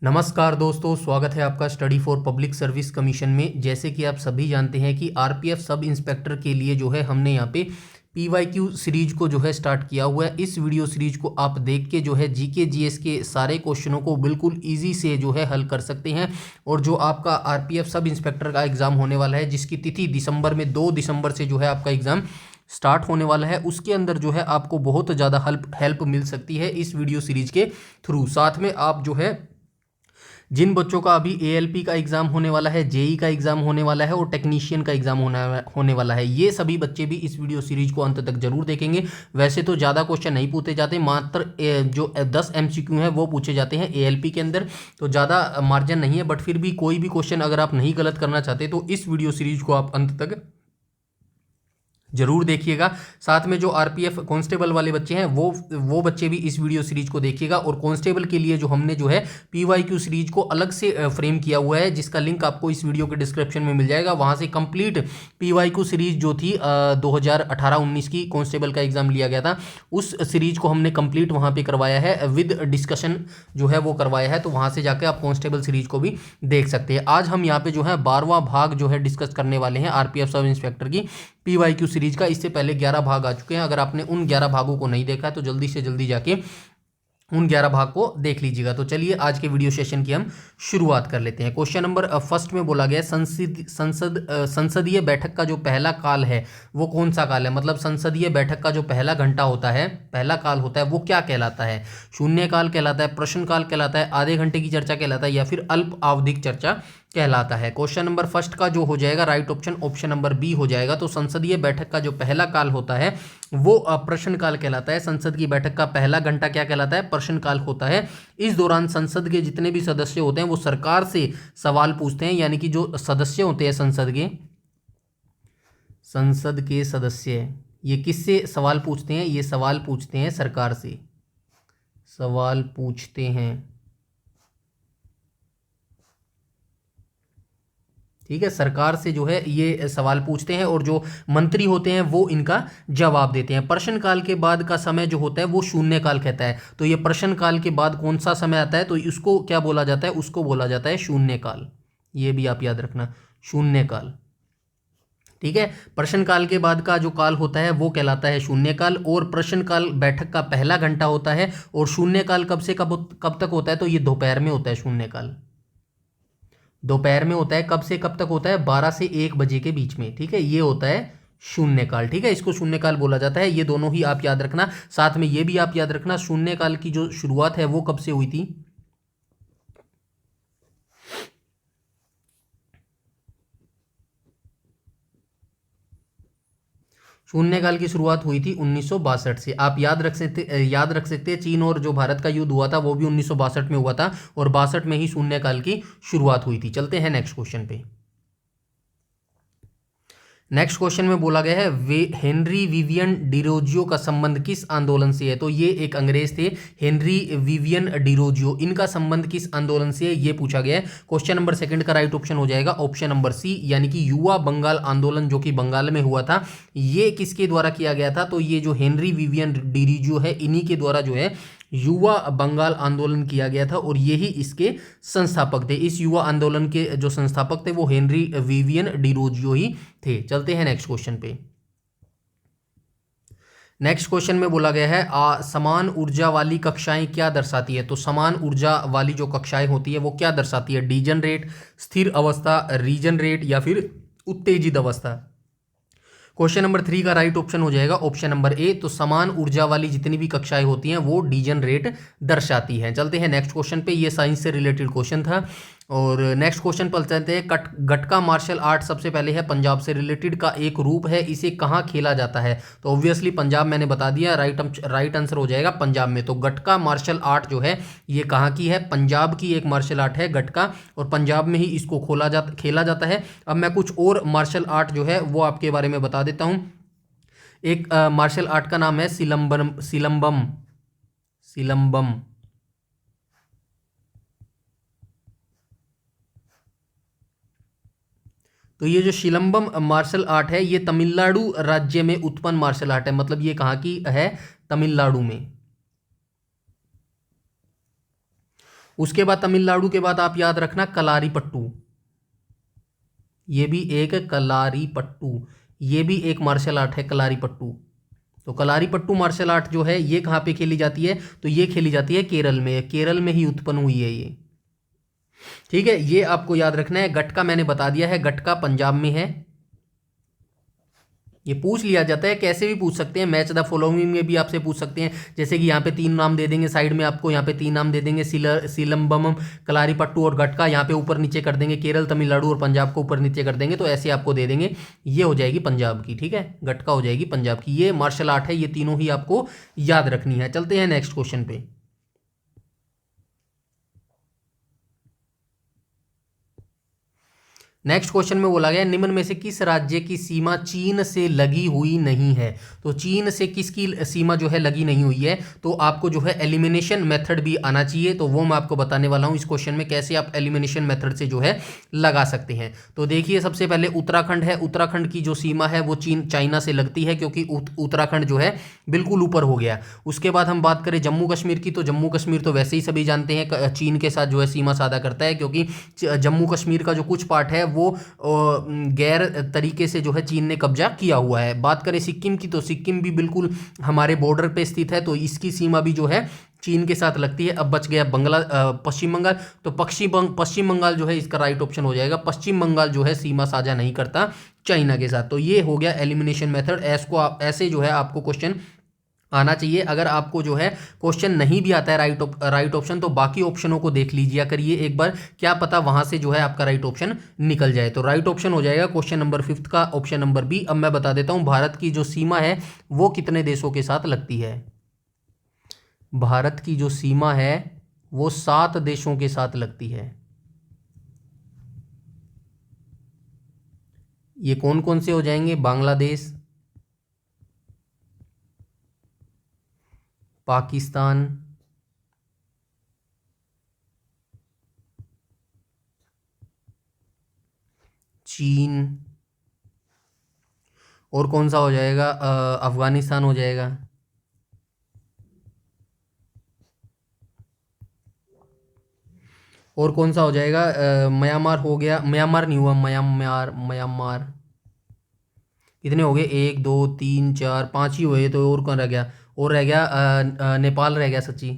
नमस्कार दोस्तों, स्वागत है आपका study for public service commission में। जैसे कि आप सभी जानते हैं कि आरपीएफ सब इंस्पेक्टर के लिए जो है हमने यहाँ पे पीवाईक्यू सीरीज को जो है स्टार्ट किया हुआ है। इस वीडियो सीरीज को आप देख के जो है जीके जीएस के सारे क्वेश्चनों को बिल्कुल इजी से जो है हल कर सकते हैं। और जो आपका आरपीएफ सब इंस्पेक्टर का एग्ज़ाम होने वाला है, जिसकी तिथि दिसंबर में 2 दिसंबर से जो है आपका एग्ज़ाम स्टार्ट होने वाला है, उसके अंदर जो है आपको बहुत ज़्यादा हेल्प मिल सकती है इस वीडियो सीरीज के थ्रू। साथ में आप जो है जिन बच्चों का अभी एएलपी का एग्ज़ाम होने वाला है, जेई का एग्ज़ाम होने वाला है और टेक्नीशियन का एग्ज़ाम होने वाला है, ये सभी बच्चे भी इस वीडियो सीरीज को अंत तक जरूर देखेंगे। वैसे तो ज़्यादा क्वेश्चन नहीं पूछे जाते, मात्र जो 10 एमसीक्यू हैं वो पूछे जाते हैं एएलपी के अंदर, तो ज़्यादा मार्जिन नहीं है। बट फिर भी कोई भी क्वेश्चन अगर आप नहीं गलत करना चाहते तो इस वीडियो सीरीज को आप अंत तक जरूर देखिएगा। साथ में जो आरपीएफ कांस्टेबल वाले बच्चे हैं वो बच्चे भी इस वीडियो सीरीज को देखिएगा। और कांस्टेबल के लिए जो हमने जो है पीवाईक्यू सीरीज को अलग से फ्रेम किया हुआ है, जिसका लिंक आपको इस वीडियो के डिस्क्रिप्शन में मिल जाएगा। वहां से कंप्लीट पीवाईक्यू सीरीज जो थी 2018-19 की कांस्टेबल का एग्जाम लिया गया था, उस सीरीज को हमने कंप्लीट वहां पे करवाया है, विद डिस्कशन जो है वो करवाया है। तो वहां से जाकर आप कांस्टेबल सीरीज को भी देख सकते हैं। आज हम यहाँ पे जो है 12वां भाग जो है डिस्कस करने वाले हैं आरपीएफ सब इंस्पेक्टर की पीवाईक्यू सीरीज का। इससे पहले 11 भाग आ चुके हैं। अगर आपने उन 11 भागों को नहीं देखा है तो जल्दी से जल्दी जाके उन 11 भाग को देख लीजिएगा। तो चलिए आज के वीडियो सेशन की हम शुरुआत कर लेते हैं। क्वेश्चन नंबर फर्स्ट में बोला गया संसदीय बैठक का जो पहला काल है वो कौन सा काल है। मतलब संसदीय बैठक का जो पहला घंटा होता है, पहला काल होता है, वो क्या कहलाता है। शून्य काल कहलाता है, प्रश्न काल कहलाता है, आधे घंटे की चर्चा कहलाता है, या फिर अल्प आवधिक चर्चा कहलाता है। क्वेश्चन नंबर फर्स्ट का जो हो जाएगा राइट ऑप्शन नंबर बी हो जाएगा। तो संसदीय बैठक का जो पहला काल होता है वो प्रश्न काल कहलाता है। संसद की बैठक का पहला घंटा क्या कहलाता है, प्रश्न काल होता है। इस दौरान संसद के जितने भी सदस्य होते हैं वो सरकार से सवाल पूछते हैं, यानी कि जो सदस्य होते हैं संसद के सदस्य, ये किससे सवाल पूछते हैं, ये सवाल पूछते हैं सरकार से, सवाल पूछते हैं। ठीक है, सरकार से जो है ये सवाल पूछते हैं और जो मंत्री होते हैं वो इनका जवाब देते हैं। प्रश्नकाल के बाद का समय जो होता है वो शून्यकाल कहता है। तो ये प्रश्नकाल के बाद कौन सा समय आता है तो उसको क्या बोला जाता है, उसको बोला जाता है शून्यकाल। ये भी आप याद रखना, शून्यकाल। ठीक है, प्रश्नकाल के बाद का जो काल होता है वो कहलाता है शून्यकाल। और प्रश्नकाल बैठक का पहला घंटा होता है। और शून्यकाल कब से कब तक होता है तो ये दोपहर में होता है। शून्यकाल दोपहर में होता है। कब से कब तक होता है, 12 से 1 बजे के बीच में। ठीक है, ये होता है शून्यकाल। ठीक है, इसको शून्यकाल बोला जाता है। ये दोनों ही आप याद रखना। साथ में ये भी आप याद रखना, शून्यकाल की जो शुरुआत है वो कब से हुई थी, शून्यकाल की शुरुआत हुई थी 1962 से। आप याद रख सकते हैं चीन और जो भारत का युद्ध हुआ था वो भी 1962 में हुआ था, और 62 में ही शून्यकाल की शुरुआत हुई थी। चलते हैं नेक्स्ट क्वेश्चन पे। नेक्स्ट क्वेश्चन में बोला गया है हेनरी विवियन डिरोजियो का संबंध किस आंदोलन से है। तो ये एक अंग्रेज थे, हेनरी विवियन डिरोजियो। इनका संबंध किस आंदोलन से है ये पूछा गया है। क्वेश्चन नंबर सेकंड का राइट ऑप्शन हो जाएगा ऑप्शन नंबर सी, यानी कि युवा बंगाल आंदोलन जो कि बंगाल में हुआ था। ये किसके द्वारा किया गया था तो ये जो हेनरी विवियन डिरोजियो है इन्हीं के द्वारा जो है युवा बंगाल आंदोलन किया गया था, और यही इसके संस्थापक थे। इस युवा आंदोलन के जो संस्थापक थे वो हेनरी विवियन डिरोजियो ही थे। चलते हैं नेक्स्ट क्वेश्चन पे। नेक्स्ट क्वेश्चन में बोला गया है समान ऊर्जा वाली कक्षाएं क्या दर्शाती है। तो समान ऊर्जा वाली जो कक्षाएं होती है वो क्या दर्शाती है, डीजनरेट, स्थिर अवस्था, रीजनरेट, या फिर उत्तेजित अवस्था। क्वेश्चन नंबर 3 का राइट ऑप्शन हो जाएगा ऑप्शन नंबर ए। तो समान ऊर्जा वाली जितनी भी कक्षाएं होती हैं वो डीजनरेट दर्शाती हैं। चलते हैं नेक्स्ट क्वेश्चन पे। ये साइंस से रिलेटेड क्वेश्चन था। और नेक्स्ट क्वेश्चन पर चलते हैं। गटका मार्शल आर्ट सबसे पहले है पंजाब से रिलेटेड का एक रूप है, इसे कहाँ खेला जाता है। तो ऑब्वियसली पंजाब, मैंने बता दिया, राइट आंसर हो जाएगा पंजाब में। तो गटका मार्शल आर्ट जो है ये कहाँ की है, पंजाब की एक मार्शल आर्ट है गटका, और पंजाब में ही इसको खेला जाता है। अब मैं कुछ और मार्शल आर्ट जो है वो आपके बारे में बता देता हूँ। एक मार्शल आर्ट का नाम है सिलंबम। तो ये जो शिलंबम मार्शल आर्ट है ये तमिलनाडु राज्य में उत्पन्न मार्शल आर्ट है। मतलब ये कहाँ की है, तमिलनाडु में। उसके बाद तमिलनाडु के बाद आप याद रखना कलारीपट्टू, ये भी एक कलारीपट्टू, ये भी एक मार्शल आर्ट है कलारीपट्टू। तो कलारीपट्टू मार्शल आर्ट जो है ये कहाँ पे खेली जाती है, तो ये खेली जाती है केरल में, केरल में ही उत्पन्न हुई है ये। ठीक है, ये आपको याद रखना है। गटका मैंने बता दिया है, गटका पंजाब में है। ये पूछ लिया जाता है, कैसे भी पूछ सकते हैं, मैच द फॉलोइंग में भी आपसे पूछ सकते हैं। जैसे कि यहाँ पे 3 नाम दे देंगे, साइड में आपको यहाँ पे 3 नाम दे देंगे, सिलम्बम, कलारीपट्टू और गटका। यहाँ पे ऊपर नीचे कर देंगे केरल, तमिलनाडु और पंजाब को ऊपर नीचे कर देंगे, तो ऐसे आपको दे देंगे। ये हो जाएगी पंजाब की, ठीक है, गटका हो जाएगी पंजाब की। ये मार्शल आर्ट है, ये तीनों ही आपको याद रखनी है। चलते हैं नेक्स्ट क्वेश्चन पे। नेक्स्ट क्वेश्चन में बोला गया निम्न में से किस राज्य की सीमा चीन से लगी हुई नहीं है। तो चीन से किसकी सीमा जो है लगी नहीं हुई है, तो आपको जो है एलिमिनेशन मेथड भी आना चाहिए, तो वो मैं आपको बताने वाला हूं इस क्वेश्चन में, कैसे आप एलिमिनेशन मेथड से जो है लगा सकते हैं। तो देखिए, सबसे पहले उत्तराखंड है, उत्तराखंड की जो सीमा है वो चाइना से लगती है, क्योंकि उत्तराखंड जो है बिल्कुल ऊपर हो गया। उसके बाद हम बात करें जम्मू कश्मीर की, तो जम्मू कश्मीर तो वैसे ही सभी जानते हैं चीन के साथ जो है सीमा साझा करता है, क्योंकि जम्मू कश्मीर का जो कुछ पार्ट है वो गैर तरीके से जो है चीन ने कब्जा किया हुआ है। बात करें सिक्किम की, तो सिक्किम भी बिल्कुल हमारे बॉर्डर पे स्थित है, तो इसकी सीमा भी जो है चीन के साथ लगती है। अब बच गया पश्चिम बंगाल, तो पश्चिम बंगाल जो है इसका राइट ऑप्शन हो जाएगा। पश्चिम बंगाल जो है सीमा साझा नहीं करता चाइना के साथ। तो ये हो गया एलिमिनेशन मेथड। ऐसे जो है आपको क्वेश्चन आना चाहिए। अगर आपको जो है क्वेश्चन नहीं भी आता है राइट ऑप्शन, तो बाकी ऑप्शनों को देख लीजिए करिए एक बार, क्या पता वहां से जो है आपका राइट ऑप्शन निकल जाए। तो राइट ऑप्शन हो जाएगा क्वेश्चन नंबर 5 का ऑप्शन नंबर बी। अब मैं बता देता हूं भारत की जो सीमा है वो कितने देशों के साथ लगती है। भारत की जो सीमा है वो 7 देशों के साथ लगती है। ये कौन कौन से हो जाएंगे, बांग्लादेश, पाकिस्तान, चीन, और कौन सा हो जाएगा, अफगानिस्तान हो जाएगा, और कौन सा हो जाएगा, म्यांमार हो गया, म्यांमार नहीं हुआ, म्यांमार, म्यांमार। कितने हो गए, 1 2 3 4 5 ही हुए, तो और कौन रह गया, और रह गया नेपाल रह गया सच्ची।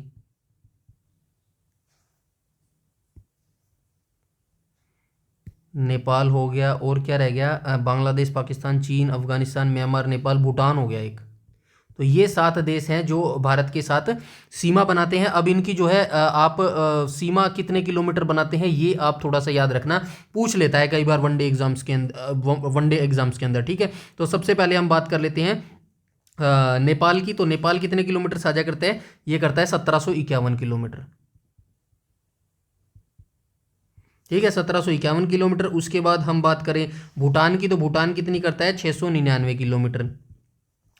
नेपाल हो गया, और क्या रह गया, बांग्लादेश, पाकिस्तान, चीन, अफगानिस्तान, म्यांमार, नेपाल, भूटान हो गया एक। तो ये 7 देश हैं जो भारत के साथ सीमा बनाते हैं। अब इनकी जो है आप सीमा कितने किलोमीटर बनाते हैं ये आप थोड़ा सा याद रखना, पूछ लेता है कई बार वनडे एग्जाम्स के अंदर, वनडे एग्जाम्स के अंदर, ठीक है। तो सबसे पहले हम बात कर लेते हैं नेपाल की। तो नेपाल कितने किलोमीटर साझा करता है, ये करता है 1751 किलोमीटर, ठीक है, 1751 किलोमीटर। उसके बाद हम बात करें भूटान की, तो भूटान कितनी करता है, 699 किलोमीटर।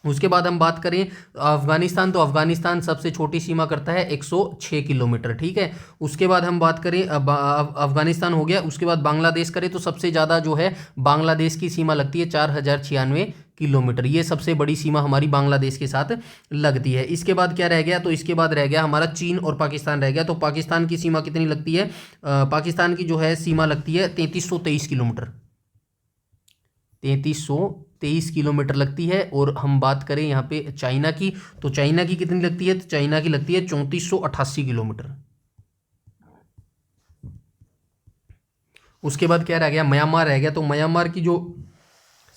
उसके बाद हम बात करें अफगानिस्तान, तो अफगानिस्तान सबसे छोटी सीमा करता है 106 किलोमीटर, ठीक है। उसके बाद हम बात करें अफगानिस्तान हो गया। उसके बाद बांग्लादेश करें, तो सबसे ज़्यादा जो है बांग्लादेश की सीमा लगती है 4096 किलोमीटर। ये सबसे बड़ी सीमा हमारी बांग्लादेश के साथ लगती है। इसके बाद क्या रह गया, तो इसके बाद रह गया हमारा चीन और पाकिस्तान रह गया। तो पाकिस्तान की सीमा कितनी लगती है, पाकिस्तान की जो है सीमा लगती है 3323 किलोमीटर, 3323 किलोमीटर लगती है। और हम बात करें यहाँ पे चाइना की, तो चाइना की कितनी लगती है, तो चाइना की लगती है 3488 किलोमीटर। उसके बाद क्या रह गया, म्यांमार रह गया। तो म्यांमार की जो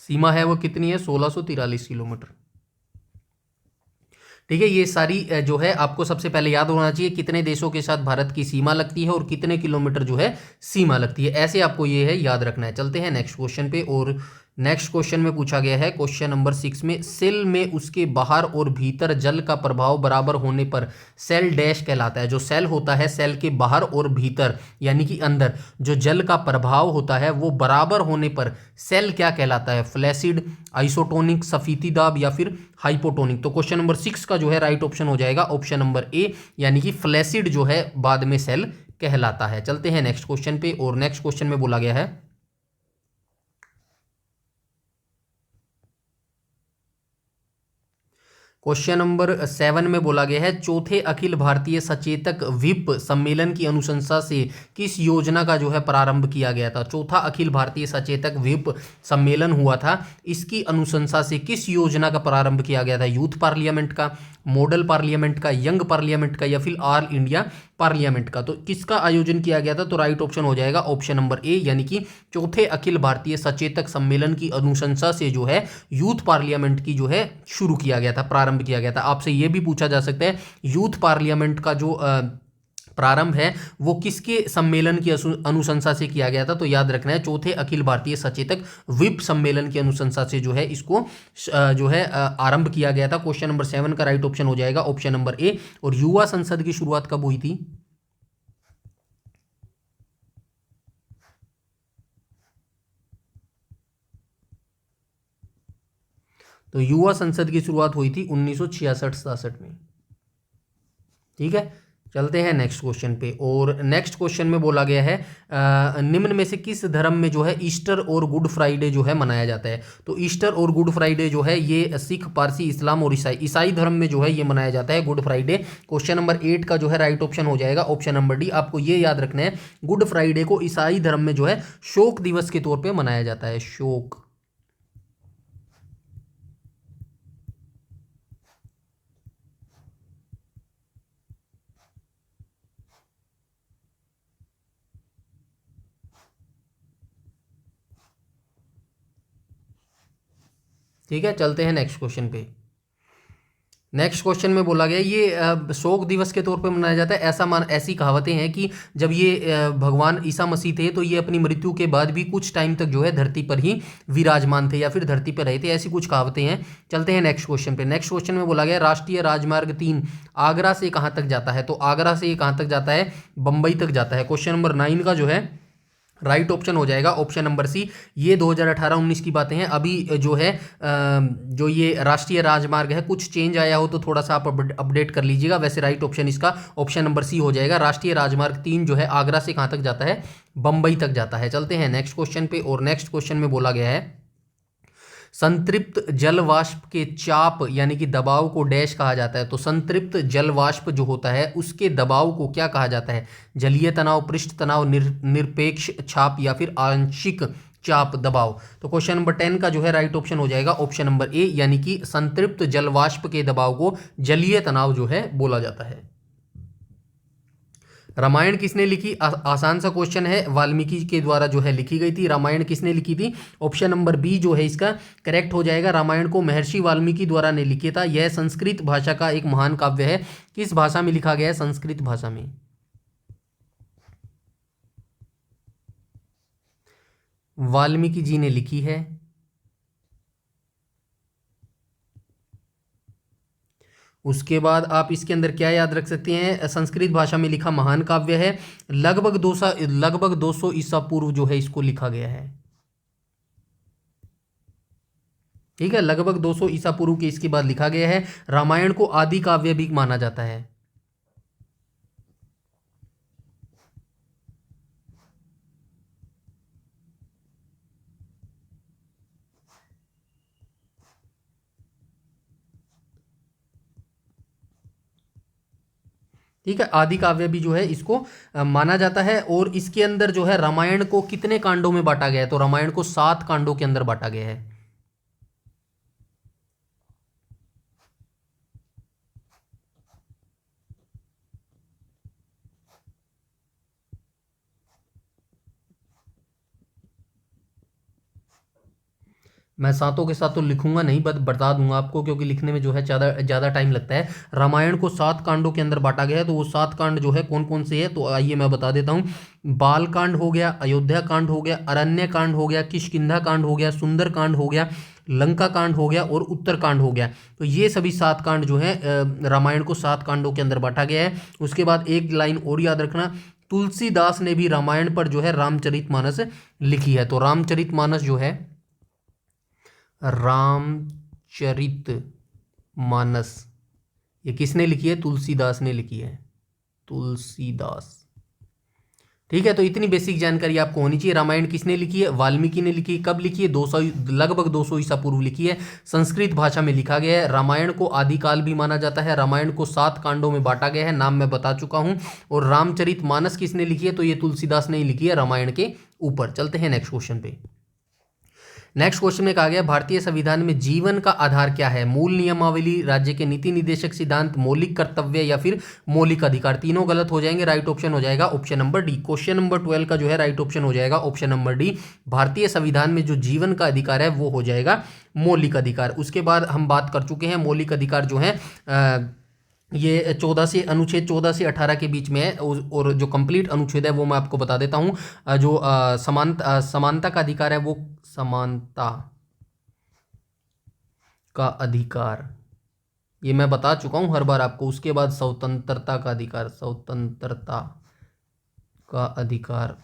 सीमा है वो कितनी है, 1643 किलोमीटर, ठीक है। ये सारी जो है आपको सबसे पहले याद होना चाहिए कितने देशों के साथ भारत की सीमा लगती है और कितने किलोमीटर जो है सीमा लगती है, ऐसे आपको ये है याद रखना है। चलते हैं नेक्स्ट क्वेश्चन पे। और नेक्स्ट क्वेश्चन में पूछा गया है क्वेश्चन नंबर 6 में, सेल में उसके बाहर और भीतर जल का प्रभाव बराबर होने पर सेल डैश कहलाता है। जो सेल होता है, सेल के बाहर और भीतर यानी कि अंदर जो जल का प्रभाव होता है वो बराबर होने पर सेल क्या कहलाता है, फ्लैसिड, आइसोटोनिक, सफीती दाब या फिर हाइपोटोनिक। तो क्वेश्चन नंबर 6 का जो है राइट ऑप्शन हो जाएगा ऑप्शन नंबर ए, यानी कि फ्लैसिड जो है बाद में सेल कहलाता है। चलते हैं नेक्स्ट क्वेश्चन पे। और नेक्स्ट क्वेश्चन में बोला गया है क्वेश्चन नंबर 7 में बोला गया है चौथे अखिल भारतीय सचेतक विप सम्मेलन की अनुशंसा से किस योजना का जो है प्रारंभ किया गया था। चौथा अखिल भारतीय सचेतक विप सम्मेलन हुआ था, इसकी अनुशंसा से किस योजना का प्रारंभ किया गया था। यूथ पार्लियामेंट का, मॉडल पार्लियामेंट का, यंग पार्लियामेंट का, या फिर ऑल इंडिया पार्लियामेंट का। तो किसका आयोजन किया गया था, तो राइट ऑप्शन हो जाएगा ऑप्शन नंबर ए, यानी कि चौथे अखिल भारतीय सचेतक सम्मेलन की अनुशंसा से जो है यूथ पार्लियामेंट की जो है शुरू किया गया था, प्रारंभ किया गया था। आपसे यह भी पूछा जा सकता है यूथ पार्लियामेंट का जो प्रारंभ है वो किसके सम्मेलन की अनुशंसा से किया गया था। तो याद रखना है चौथे अखिल भारतीय सचेतक विप सम्मेलन की अनुशंसा से जो है इसको जो है आरंभ किया गया था। क्वेश्चन नंबर 7 का राइट ऑप्शन हो जाएगा ऑप्शन नंबर ए। और युवा संसद की शुरुआत कब हुई थी। तो युवा संसद की शुरुआत हुई थी 1966-67 में। ठीक है, चलते हैं नेक्स्ट क्वेश्चन पे। और नेक्स्ट क्वेश्चन में बोला गया है निम्न में से किस धर्म में जो है ईस्टर और गुड फ्राइडे जो है मनाया जाता है। तो ईस्टर और गुड फ्राइडे जो है ये सिख, पारसी, इस्लाम और ईसाई धर्म में जो है ये मनाया जाता है गुड फ्राइडे। क्वेश्चन नंबर 8 का जो है राइट ऑप्शन हो जाएगा ऑप्शन नंबर डी। आपको ये याद रखना है गुड फ्राइडे को ईसाई धर्म में जो है शोक दिवस के तौर पर मनाया जाता है, शोक। ठीक है, चलते हैं नेक्स्ट क्वेश्चन पे। नेक्स्ट क्वेश्चन में बोला गया ये शोक दिवस के तौर पे मनाया जाता है। ऐसी कहावतें हैं कि जब ये भगवान ईसा मसीह थे तो ये अपनी मृत्यु के बाद भी कुछ टाइम तक जो है धरती पर ही विराजमान थे या फिर धरती पर रहे थे, ऐसी कुछ कहावतें हैं। चलते हैं नेक्स्ट क्वेश्चन पे। नेक्स्ट क्वेश्चन में बोला गया राष्ट्रीय राजमार्ग 3 आगरा से कहाँ तक जाता है। तो आगरा से ये कहाँ तक जाता है, बंबई तक जाता है। क्वेश्चन नंबर 9 का जो है राइट ऑप्शन हो जाएगा ऑप्शन नंबर सी। ये 2018-19 की बातें हैं। अभी जो है जो ये राष्ट्रीय राजमार्ग है कुछ चेंज आया हो तो थोड़ा सा आप अपडेट कर लीजिएगा। वैसे राइट ऑप्शन इसका ऑप्शन नंबर सी हो जाएगा। राष्ट्रीय राजमार्ग 3 जो है आगरा से कहाँ तक जाता है, बंबई तक जाता है। चलते हैं नेक्स्ट क्वेश्चन पे। और नेक्स्ट क्वेश्चन में बोला गया है संतृप्त जल वाष्प के चाप यानी कि दबाव को डैश कहा जाता है। तो संतृप्त जल वाष्प जो होता है उसके दबाव को क्या कहा जाता है, जलीय तनाव, पृष्ठ तनाव, निरपेक्ष चाप या फिर आंशिक चाप दबाव। तो क्वेश्चन नंबर 10 का जो है राइट ऑप्शन हो जाएगा ऑप्शन नंबर ए, यानी कि संतृप्त जल वाष्प के दबाव को जलीय तनाव जो है बोला जाता है। रामायण किसने लिखी, आसान सा क्वेश्चन है, वाल्मीकि के द्वारा जो है लिखी गई थी। रामायण किसने लिखी थी, ऑप्शन नंबर बी जो है इसका करेक्ट हो जाएगा। रामायण को महर्षि वाल्मीकि द्वारा ने लिखा था। यह संस्कृत भाषा का एक महान काव्य है। किस भाषा में लिखा गया है, संस्कृत भाषा में। वाल्मीकि जी ने लिखी है। उसके बाद आप इसके अंदर क्या याद रख सकते हैं, संस्कृत भाषा में लिखा महान काव्य है। लगभग 200 ईसा पूर्व जो है इसको लिखा गया है। ठीक है, लगभग 200 ईसा पूर्व के इसके बाद लिखा गया है। रामायण को आदि काव्य भी माना जाता है। ठीक है, आदि काव्य भी जो है इसको माना जाता है। और इसके अंदर जो है रामायण को कितने कांडों में बांटा गया है, तो रामायण को 7 कांडों के अंदर बांटा गया है। मैं सातों के साथ तो लिखूंगा नहीं, बट बता दूंगा आपको, क्योंकि लिखने में जो है ज़्यादा टाइम लगता है। रामायण को 7 कांडों के अंदर बांटा गया है। तो वो 7 कांड जो है कौन कौन से है, तो आइए मैं बता देता हूँ। बाल कांड हो गया, अयोध्या कांड हो गया, अरण्य कांड हो गया, किष्किंधा कांड हो गया, सुंदर कांड हो गया, लंका कांड हो गया और उत्तर कांड हो गया। तो ये सभी 7 कांड जो है रामायण को 7 कांडों के अंदर बांटा गया है। उसके बाद एक लाइन और याद रखना, तुलसीदास ने भी रामायण पर जो है रामचरितमानस लिखी है। तो रामचरितमानस जो है, रामचरित मानस ये किसने लिखी है, तुलसीदास ने लिखी है, तुलसीदास। ठीक है, तो इतनी बेसिक जानकारी आपको होनी चाहिए। रामायण किसने लिखी है? वाल्मीकि ने लिखी है। कब लिखी है? 200, लगभग 200 ईसा पूर्व लिखी है। संस्कृत भाषा में लिखा गया है। रामायण को आदिकाल भी माना जाता है। रामायण को 7 कांडों में बांटा गया है, नाम मैं बता चुका हूं। और रामचरितमानस किसने लिखी है? तो ये तुलसीदास ने ही लिखी है रामायण के ऊपर। चलते हैं नेक्स्ट क्वेश्चन पे। नेक्स्ट क्वेश्चन में कहा गया भारतीय संविधान में जीवन का आधार क्या है? मूल नियमावली, राज्य के नीति निर्देशक सिद्धांत, मौलिक कर्तव्य या फिर मौलिक अधिकार। तीनों गलत हो जाएंगे। राइट ऑप्शन हो जाएगा option number D. Question number 12 का जो है राइट ऑप्शन हो जाएगा ऑप्शन नंबर डी। भारतीय संविधान में जो जीवन का अधिकार है वो हो जाएगा मौलिक अधिकार। उसके बाद हम बात कर चुके हैं मौलिक अधिकार जो है ये 14 से अनुच्छेद 14 से 18 के बीच में है। और जो कंप्लीट अनुच्छेद है वो मैं आपको बता देता हूँ। जो समानता का अधिकार है वो समानता का अधिकार, ये मैं बता चुका हूँ हर बार आपको। उसके बाद स्वतंत्रता का अधिकार, स्वतंत्रता का अधिकार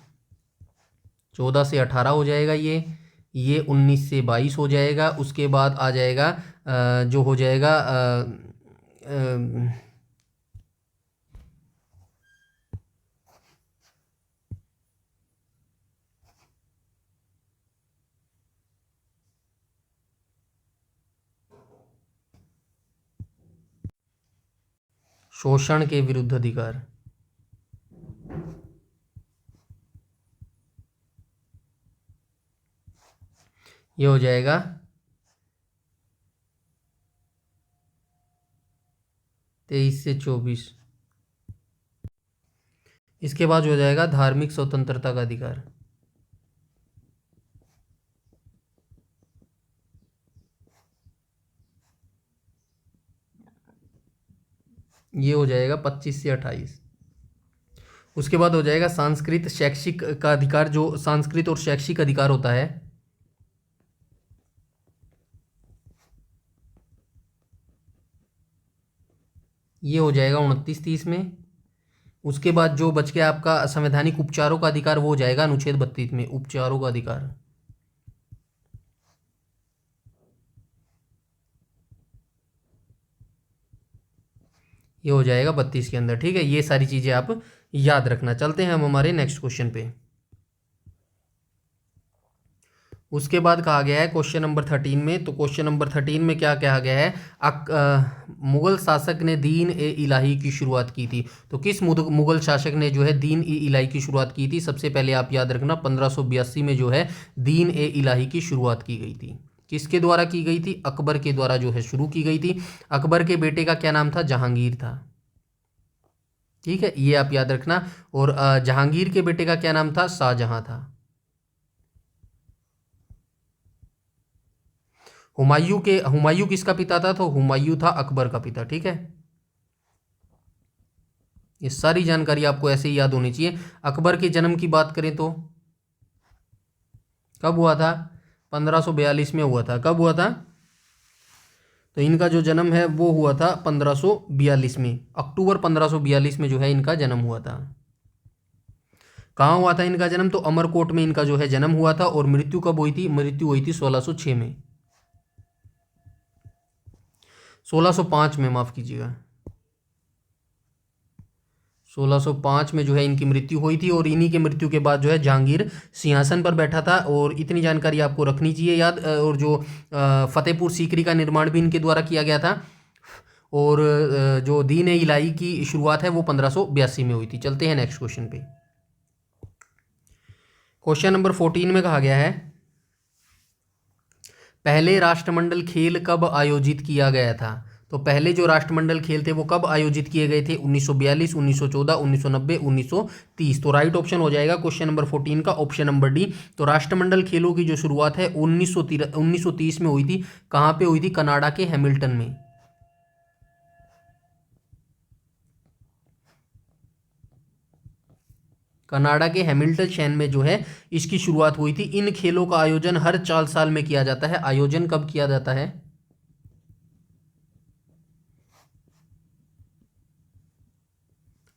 14 से 18 हो जाएगा। ये 19 से 22 हो जाएगा। उसके बाद आ जाएगा जो हो जाएगा शोषण के विरुद्ध अधिकार, ये हो जाएगा 23 से 24। इसके बाद हो जाएगा धार्मिक स्वतंत्रता का अधिकार, ये हो जाएगा 25 से 28। उसके बाद हो जाएगा सांस्कृतिक शैक्षिक का अधिकार, जो सांस्कृतिक और शैक्षिक अधिकार होता है, ये हो जाएगा 29-30 में। उसके बाद जो बच गया आपका संवैधानिक उपचारों का अधिकार, वो हो जाएगा अनुच्छेद 32 में, उपचारों का अधिकार, ये हो जाएगा 32 के अंदर। ठीक है, ये सारी चीजें आप याद रखना। चलते हैं हम हमारे नेक्स्ट क्वेश्चन पे। उसके बाद कहा गया है क्वेश्चन नंबर 13 में, तो क्वेश्चन नंबर 13 में क्या कहा गया है? मुगल शासक ने दीन ए इलाही की शुरुआत की थी। तो किस मुगल शासक ने जो है दीन ए इलाही की शुरुआत की थी? सबसे पहले आप याद रखना 1582 में जो है दीन ए इलाही की शुरुआत की गई थी। किसके द्वारा की गई थी? अकबर के द्वारा जो है शुरू की गई थी। अकबर के बेटे का क्या नाम था? जहांगीर था। ठीक है, ये आप याद रखना। और जहांगीर के बेटे का क्या नाम था? शाहजहां था। हुमायूं किसका पिता था? तो हुमायूं था अकबर का पिता। ठीक है, ये सारी जानकारी आपको ऐसे ही याद होनी चाहिए। अकबर के जन्म की बात करें तो कब हुआ था? 1542 में हुआ था। कब हुआ था? तो इनका जो जन्म है वो हुआ था 1542 में, अक्टूबर 1542 में जो है इनका जन्म हुआ था। कहाँ हुआ था इनका जन्म? तो अमरकोट में इनका जो है जन्म हुआ था। और मृत्यु कब हुई थी? मृत्यु हुई थी 1606 में, 1605 में, माफ कीजिएगा, 1605 में जो है इनकी मृत्यु हुई थी। और इन्हीं के मृत्यु के बाद जो है जहांगीर सिंहासन पर बैठा था। और इतनी जानकारी आपको रखनी चाहिए याद। और जो फतेहपुर सीकरी का निर्माण भी इनके द्वारा किया गया था। और जो दीन ए इलाही की शुरुआत है वो 1582 में हुई थी। चलते हैं नेक्स्ट क्वेश्चन पे। क्वेश्चन नंबर 14 में कहा गया है पहले राष्ट्रमंडल खेल कब आयोजित किया गया था? तो पहले जो राष्ट्रमंडल खेल थे वो कब आयोजित किए गए थे? 1942, 1914, 1990, 1930। तो राइट ऑप्शन हो जाएगा क्वेश्चन नंबर 14 का ऑप्शन नंबर डी। तो राष्ट्रमंडल खेलों की जो शुरुआत है 1930 में हुई थी। कहाँ पे हुई थी? कनाडा के हैमिल्टन में। कनाडा के हैमिल्टन शहर में जो है इसकी शुरुआत हुई थी। इन खेलों का आयोजन हर 4 साल में किया जाता है। आयोजन कब किया जाता है?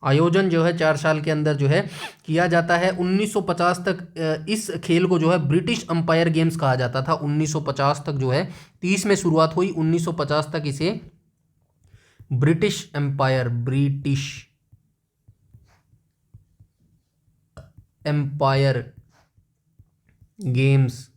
आयोजन जो है 4 साल के अंदर जो है किया जाता है। 1950 तक इस खेल को जो है ब्रिटिश अंपायर गेम्स कहा जाता था। 1950 तक जो है 30 में शुरुआत हुई, 1950 तक इसे ब्रिटिश एम्पायर गेम्स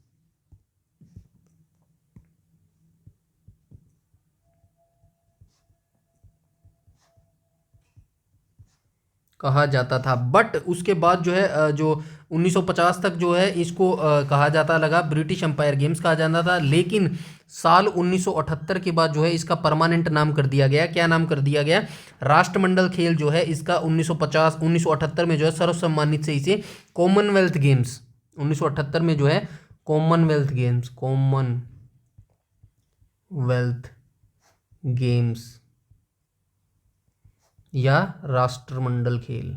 कहा जाता था। बट उसके बाद जो है जो 1950 तक जो है इसको कहा जाता लगा, ब्रिटिश एम्पायर गेम्स कहा जाता था। लेकिन साल 1978 के बाद जो है इसका परमानेंट नाम कर दिया गया। क्या नाम कर दिया गया? राष्ट्रमंडल खेल जो है इसका 1978 में जो है सर्वसम्मानित से इसे कॉमनवेल्थ गेम्स, 1978 में जो है कॉमनवेल्थ गेम्स, कॉमनवेल्थ गेम्स या राष्ट्रमंडल खेल,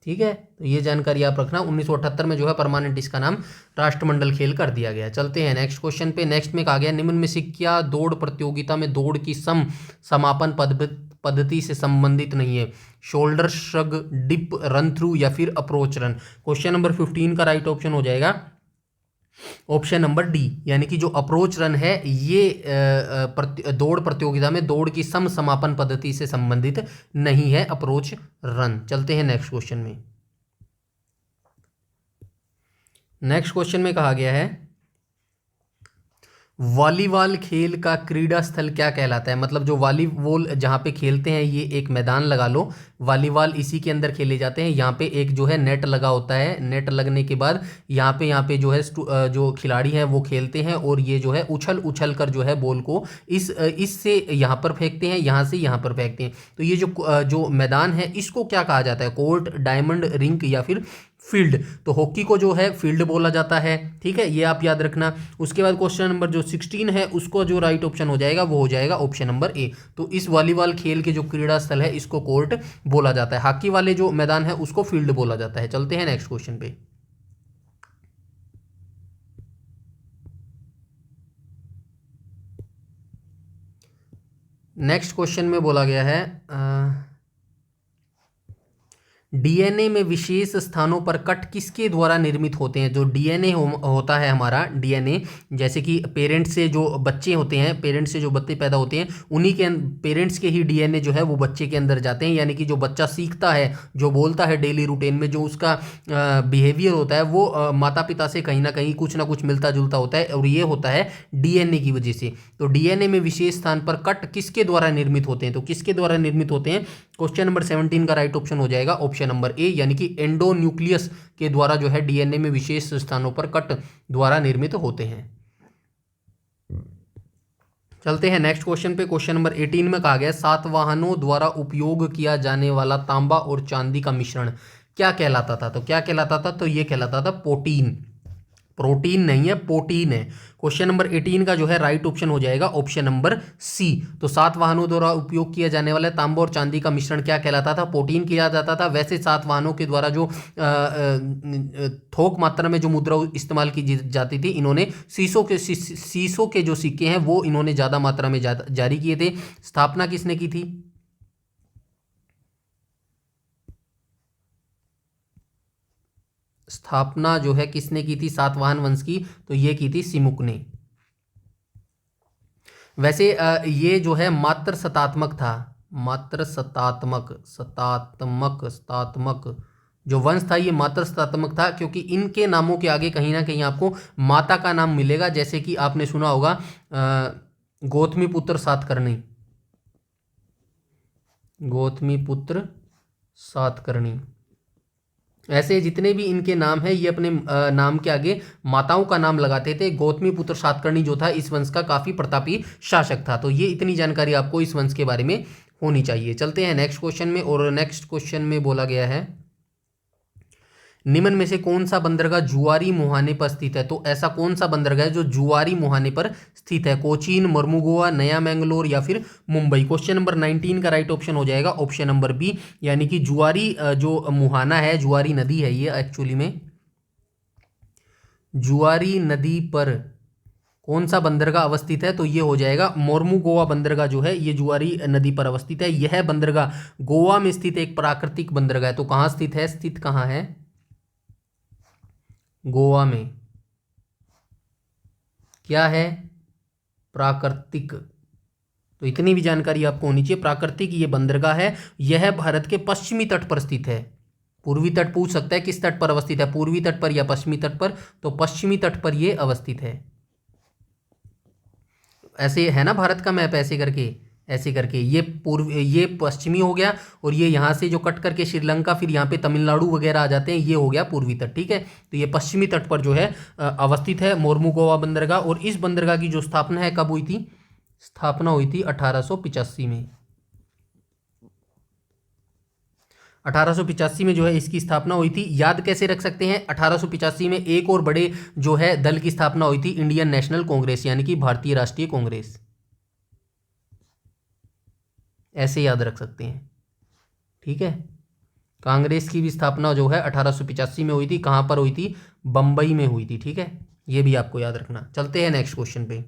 ठीक है। तो ये जानकारी आप रखना, 1978 में जो है परमानेंट इसका नाम राष्ट्रमंडल खेल कर दिया गया। चलते हैं नेक्स्ट क्वेश्चन पे। नेक्स्ट में कहा गया निम्न में से क्या दौड़ प्रतियोगिता में दौड़ की समापन पद्धति से संबंधित नहीं है? Shoulder shrug, dip, run through या फिर अप्रोच रन। क्वेश्चन नंबर 15 का राइट ऑप्शन हो जाएगा ऑप्शन नंबर डी, यानी कि जो अप्रोच रन है ये दौड़ प्रतियोगिता में दौड़ की समापन पद्धति से संबंधित नहीं है, अप्रोच रन। चलते हैं नेक्स्ट क्वेश्चन में। नेक्स्ट क्वेश्चन में कहा गया है वॉलीबॉल खेल का क्रीड़ा स्थल क्या कहलाता है? मतलब जो वॉलीबॉल जहाँ पे खेलते हैं, ये एक मैदान लगा लो, वॉलीबॉल इसी के अंदर खेले जाते हैं। यहाँ पे एक जो है नेट लगा होता है, नेट लगने के बाद यहाँ पे जो है जो खिलाड़ी हैं वो खेलते हैं और ये जो है उछल उछल कर जो है बॉल को इससे यहाँ पर फेंकते हैं, यहाँ से यहाँ पर फेंकते हैं। तो ये जो मैदान है इसको क्या कहा जाता है? कोर्ट, डायमंड, रिंक या फिर फील्ड। तो हॉकी को जो है फील्ड बोला जाता है, ठीक है, ये आप याद रखना। उसके बाद क्वेश्चन नंबर जो 16 है उसको जो राइट ऑप्शन हो जाएगा वो हो जाएगा ऑप्शन नंबर ए। तो इस वॉलीबॉल खेल के जो क्रीड़ा स्थल है इसको कोर्ट बोला जाता है, हॉकी वाले जो मैदान है उसको फील्ड बोला जाता है। चलते हैं नेक्स्ट क्वेश्चन पे। नेक्स्ट क्वेश्चन में बोला गया है डीएनए में विशेष स्थानों पर कट किसके द्वारा निर्मित होते हैं? जो डीएनए होता है हमारा डीएनए, जैसे कि पेरेंट्स से जो बच्चे होते हैं, पेरेंट्स से जो बच्चे पैदा होते हैं उन्हीं के पेरेंट्स के ही डीएनए जो है वो बच्चे के अंदर जाते हैं। यानी कि जो बच्चा सीखता है, जो बोलता है डेली रूटीन में, जो उसका बिहेवियर होता है वो माता पिता से कहीं ना कुछ मिलता जुलता होता है, और ये होता है डीएनए की वजह से। तो डीएनए में विशेष स्थान पर कट किसके द्वारा निर्मित होते हैं? तो किसके द्वारा निर्मित होते हैं? क्वेश्चन नंबर 17 का राइट ऑप्शन हो जाएगा ऑप्शन नंबर ए, यानी कि एंडोन्यूक्लियस के द्वारा जो है डीएनए में विशेष स्थानों पर कट द्वारा निर्मित होते हैं। चलते हैं नेक्स्ट क्वेश्चन पे। क्वेश्चन नंबर 18 में कहा गया सातवाहनों द्वारा उपयोग किया जाने वाला तांबा और चांदी का मिश्रण क्या कहलाता था? तो क्या कहलाता था? तो ये कहलाता था पोटीन। प्रोटीन नहीं है, प्रोटीन है। क्वेश्चन नंबर 18 का जो है राइट ऑप्शन हो जाएगा ऑप्शन नंबर सी। तो सातवाहनों द्वारा उपयोग किया जाने वाला तांबा और चांदी का मिश्रण क्या कहलाता था? प्रोटीन किया जाता था। वैसे सातवाहनों के द्वारा जो थोक मात्रा में जो मुद्रा इस्तेमाल की जाती थी, इन्होंने शीशों के जो सिक्के हैं वो इन्होंने ज़्यादा मात्रा में जारी किए थे। स्थापना किसने की थी? स्थापना जो है किसने की थी सातवाहन वंश की? तो ये की थी सिमुक ने। वैसे ये जो है मात्र सतात्मक था, मात्र सतात्मक जो वंश था ये मात्र सतात्मक था, क्योंकि इनके नामों के आगे कहीं ना कहीं आपको माता का नाम मिलेगा। जैसे कि आपने सुना होगा गौतमी पुत्र सातकर्णी, गौतमी पुत्र सातकर्णी। ऐसे जितने भी इनके नाम हैं ये अपने नाम के आगे माताओं का नाम लगाते थे। गौतमी पुत्र सातकर्णी जो था इस वंश का काफ़ी प्रतापी शासक था। तो ये इतनी जानकारी आपको इस वंश के बारे में होनी चाहिए। चलते हैं नेक्स्ट क्वेश्चन में, और नेक्स्ट क्वेश्चन में बोला गया है निम्न में से कौन सा बंदरगाह जुआरी मुहाने पर स्थित है? तो ऐसा कौन सा बंदरगाह है जो जुआरी मुहाने पर स्थित है? कोचीन, मर्मुगोआ, नया मैंगलोर या फिर मुंबई। क्वेश्चन नंबर 19 का राइट ऑप्शन हो जाएगा ऑप्शन नंबर बी, यानी कि जुआरी जो मुहाना है, जुआरी नदी है ये एक्चुअली में, जुआरी नदी पर कौन सा बंदरगाह अवस्थित है? तो ये हो जाएगा मोर्मुगोआ बंदरगाह जो है ये जुआरी नदी पर अवस्थित है। यह बंदरगाह गोवा में स्थित एक प्राकृतिक बंदरगाह है। तो कहाँ स्थित है? स्थित कहाँ है? गोवा में। क्या है? प्राकृतिक। तो तो इतनी भी जानकारी आपको होनी चाहिए। प्राकृतिक ये बंदरगाह है, यह भारत के पश्चिमी तट पर स्थित है। पूर्वी तट पूछ सकता है किस तट पर अवस्थित है, पूर्वी तट पर या पश्चिमी तट पर, तो पश्चिमी तट पर यह अवस्थित है। ऐसे है ना भारत का मैप, ऐसे करके ये पश्चिमी हो गया, और ये यहाँ से जो कट करके श्रीलंका, फिर यहाँ पे तमिलनाडु वगैरह आ जाते हैं, ये हो गया पूर्वी तट। ठीक है, तो ये पश्चिमी तट पर जो है अवस्थित है मोरमुगोवा बंदरगाह। और इस बंदरगाह की जो स्थापना है कब हुई थी, स्थापना हुई थी 1885 में। 1885 में जो है इसकी स्थापना हुई थी। याद कैसे रख सकते हैं, 1885 में एक और बड़े जो है दल की स्थापना हुई थी, इंडियन नेशनल कांग्रेस, यानी कि भारतीय राष्ट्रीय कांग्रेस, ऐसे याद रख सकते हैं। ठीक है, कांग्रेस की भी स्थापना जो है 1885 में हुई थी। कहाँ पर हुई थी, बंबई में हुई थी। ठीक है, ये भी आपको याद रखना। चलते हैं नेक्स्ट क्वेश्चन पे।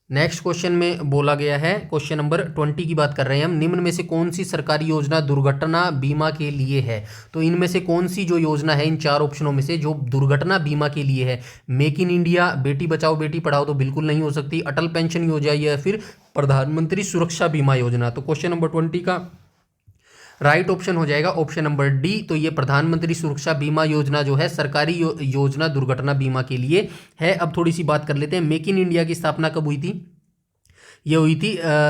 नेक्स्ट क्वेश्चन में बोला गया है, क्वेश्चन नंबर 20 की बात कर रहे हैं हम। निम्न में से कौन सी सरकारी योजना दुर्घटना बीमा के लिए है। तो इनमें से कौन सी जो योजना है इन चार ऑप्शनों में से जो दुर्घटना बीमा के लिए है, make in India, Beti Bachao Beti Padhao तो बिल्कुल नहीं हो सकती, अटल पेंशन योजना या फिर प्रधानमंत्री सुरक्षा बीमा योजना। तो क्वेश्चन नंबर 20 का राइट ऑप्शन हो जाएगा ऑप्शन नंबर डी। तो ये प्रधानमंत्री सुरक्षा बीमा योजना जो है सरकारी योजना दुर्घटना बीमा के लिए है। अब थोड़ी सी बात कर लेते हैं, मेक इन इंडिया की स्थापना कब हुई थी। ये हुई थी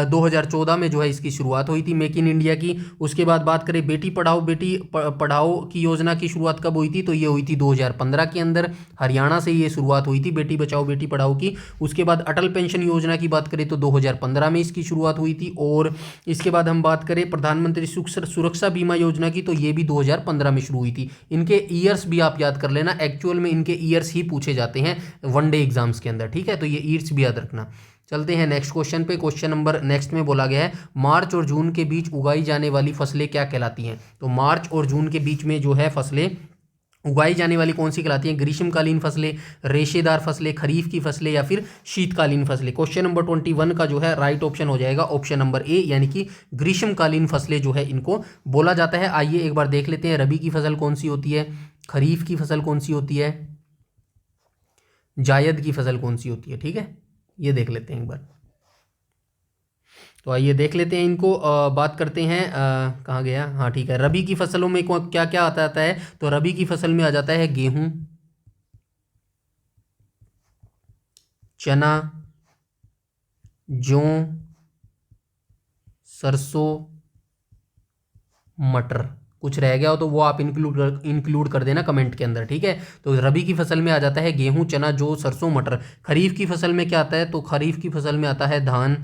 2014 में जो है इसकी शुरुआत हुई थी मेक इन इंडिया की। उसके बाद बात करें बेटी पढ़ाओ बेटी पढ़ाओ की योजना की शुरुआत कब हुई थी, तो ये हुई थी 2015 के अंदर। हरियाणा से ये शुरुआत हुई थी बेटी बचाओ बेटी पढ़ाओ की। उसके बाद अटल पेंशन योजना की बात करें तो 2015 में इसकी शुरुआत हुई थी। और इसके बाद हम बात करें प्रधानमंत्री सुरक्षा बीमा योजना की, तो ये भी 2015 में शुरू हुई थी। इनके ईयर्स भी आप याद कर लेना, एक्चुअल में इनके ईयर्स ही पूछे जाते हैं वनडे एग्जाम्स के अंदर। ठीक है, तो ये ईयर्स भी याद रखना। चलते हैं नेक्स्ट क्वेश्चन पे। क्वेश्चन नंबर नेक्स्ट में बोला गया है, मार्च और जून के बीच उगाई जाने वाली फसलें क्या कहलाती हैं। तो मार्च और जून के बीच में जो है फसलें उगाई जाने वाली कौन सी कहलाती हैं, ग्रीष्मकालीन फसलें, रेशेदार फसलें, खरीफ की फसलें या फिर शीतकालीन फसलें। क्वेश्चन नंबर 21 का जो है राइट ऑप्शन हो जाएगा ऑप्शन नंबर ए, यानी कि ग्रीष्मकालीन फसलें जो है इनको बोला जाता है। आइए एक बार देख लेते हैं, रबी की फसल कौन सी होती है, खरीफ की फसल कौन सी होती है, जायद की फसल कौन सी होती है। ठीक है, ये देख लेते हैं एक बार। तो आइए देख लेते हैं इनको। बात करते हैं, कहाँ गया, हाँ ठीक है। रबी की फसलों में क्या क्या आता है, तो रबी की फसल में आ जाता है गेहूं, चना, जौ, सरसों, मटर। कुछ रह गया हो तो वो आप इंक्लूड कर देना कमेंट के अंदर। ठीक है, तो रबी की फसल में आ जाता है गेहूं, चना, जौ, सरसों, मटर। खरीफ की फसल में क्या आता है, तो खरीफ की फसल में आता है धान,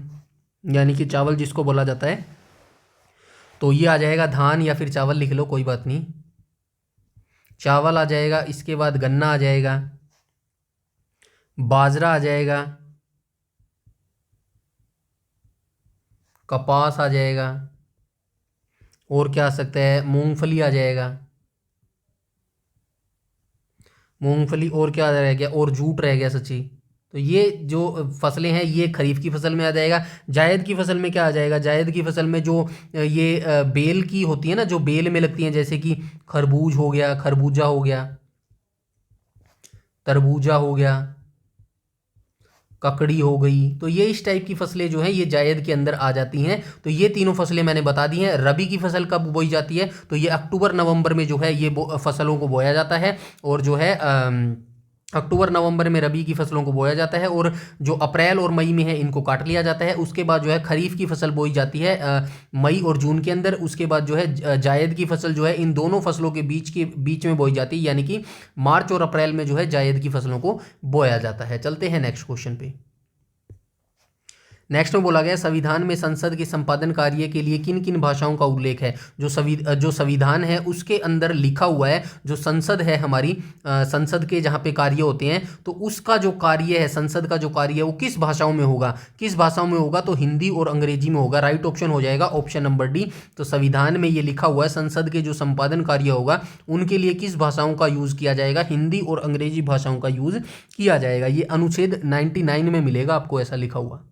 यानी कि चावल जिसको बोला जाता है। तो ये आ जाएगा धान या फिर चावल लिख लो, कोई बात नहीं, चावल आ जाएगा। इसके बाद गन्ना आ जाएगा, बाजरा आ जाएगा, कपास आ जाएगा, और क्या आ सकता है, मूंगफली आ जाएगा, मूंगफली, और क्या रह गया, और जूट रह गया सच्ची। तो ये जो फसलें हैं ये खरीफ की फसल में आ जाएगा। जायद की फसल में क्या आ जाएगा, जायद की फसल में जो ये बेल की होती है ना, जो बेल में लगती हैं, जैसे कि खरबूज हो गया, खरबूजा हो गया, तरबूजा हो गया, ककड़ी हो गई, तो ये इस टाइप की फसलें जो हैं ये जायद के अंदर आ जाती हैं। तो ये तीनों फसलें मैंने बता दी हैं। रबी की फसल कब बोई जाती है, तो ये अक्टूबर नवंबर में जो है ये फसलों को बोया जाता है। और जो है अक्टूबर नवंबर में रबी की फसलों को बोया जाता है, और जो अप्रैल और मई में है इनको काट लिया जाता है। उसके बाद जो है खरीफ की फसल बोई जाती है मई और जून के अंदर। उसके बाद जो है जायद की फसल जो है इन दोनों फसलों के बीच में बोई जाती है, यानी कि मार्च और अप्रैल में जो है जायद की फसलों को बोया जाता है। चलते हैं नेक्स्ट क्वेश्चन पे। नेक्स्ट में बोला गया संविधान में संसद के संपादन कार्य के लिए किन किन भाषाओं का उल्लेख है। जो संविधान है उसके अंदर लिखा हुआ है, जो संसद है हमारी, संसद के जहाँ पे कार्य होते हैं, तो उसका जो कार्य है, संसद का जो कार्य है वो किस भाषाओं में होगा, किस भाषाओं में होगा, तो हिंदी और अंग्रेजी में होगा। राइट ऑप्शन हो जाएगा ऑप्शन नंबर डी। तो संविधान में ये लिखा हुआ है संसद के जो संपादन कार्य होगा उनके लिए किस भाषाओं का यूज़ किया जाएगा, हिंदी और अंग्रेजी भाषाओं का यूज़ किया जाएगा। ये अनुच्छेद 99 में मिलेगा आपको, ऐसा लिखा हुआ।